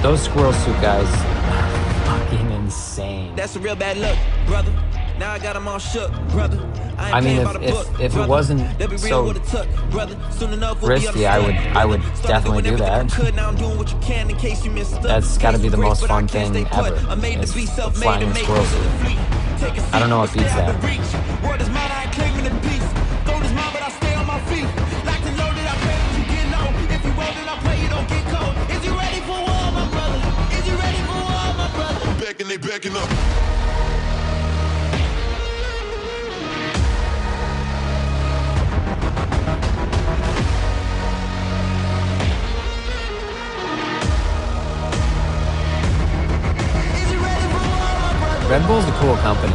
Those squirrel suit guys are fucking insane. That's a real bad look, brother. Now I got them all shook, brother. I mean, if it wasn't so risky, I would definitely do that. That's got to be the most fun thing ever. Is flying a squirrel suit. I don't know what beats that. Backing up. Red Bull's a cool company.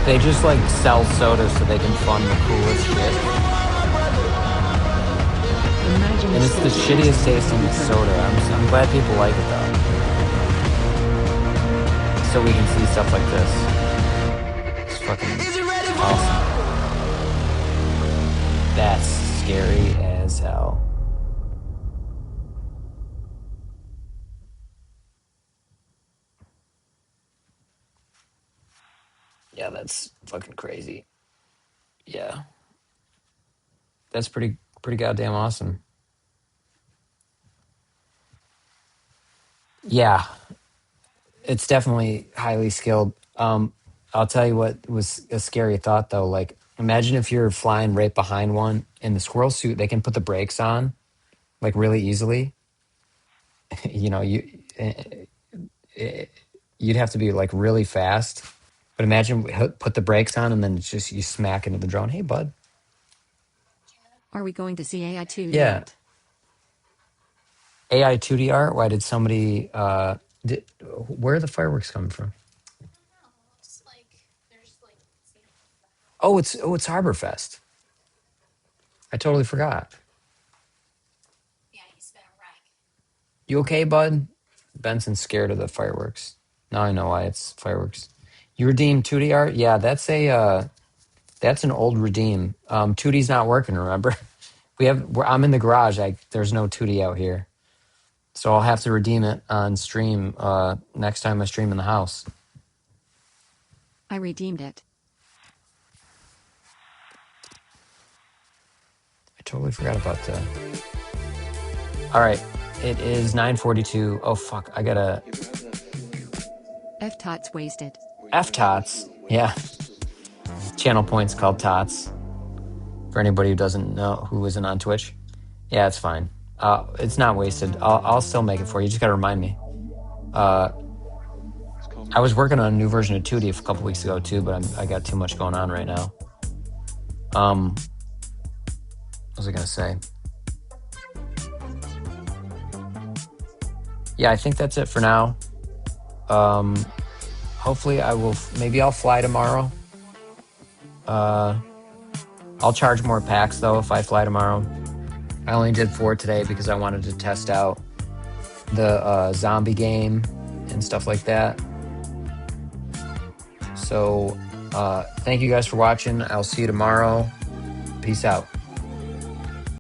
They just like sell soda so they can fund the coolest shit. And it's the shittiest tasting soda. I'm glad people like it though. So we can see stuff like this. It's fucking awesome. That's scary as hell. Yeah, that's fucking crazy. Yeah. That's pretty goddamn awesome. Yeah. It's definitely highly skilled. I'll tell you what was a scary thought though. Like, imagine if you're flying right behind one in the squirrel suit, they can put the brakes on like really easily. You know, you'd have to be like really fast. But imagine put the brakes on and then it's just you smack into the drone. Hey, bud. Are we going to see AI2 Yeah. yet? AI 2DR? Why did somebody where are the fireworks coming from? Oh, it's Harborfest. I totally forgot. You okay, bud? Benson's scared of the fireworks. Now I know why it's fireworks. You redeemed 2DR? Yeah, that's an old redeem. 2D's not working, remember? I'm in the garage. There's no 2D out here. So I'll have to redeem it on stream next time I stream in the house. I redeemed it. I totally forgot about that. All right. It is 9:42. Oh, fuck. I gotta... F-Tots wasted. F-Tots? Yeah. Channel point's called Tots. For anybody who doesn't know, who isn't on Twitch. Yeah, it's fine. It's not wasted. I'll still make it for you. You just gotta remind me. I was working on a new version of 2D a couple weeks ago too, but I got too much going on right now. What was I gonna say? Yeah, I think that's it for now. Hopefully maybe I'll fly tomorrow. I'll charge more packs though if I fly tomorrow. I only did 4 today because I wanted to test out the zombie game and stuff like that. So thank you guys for watching. I'll see you tomorrow. Peace out.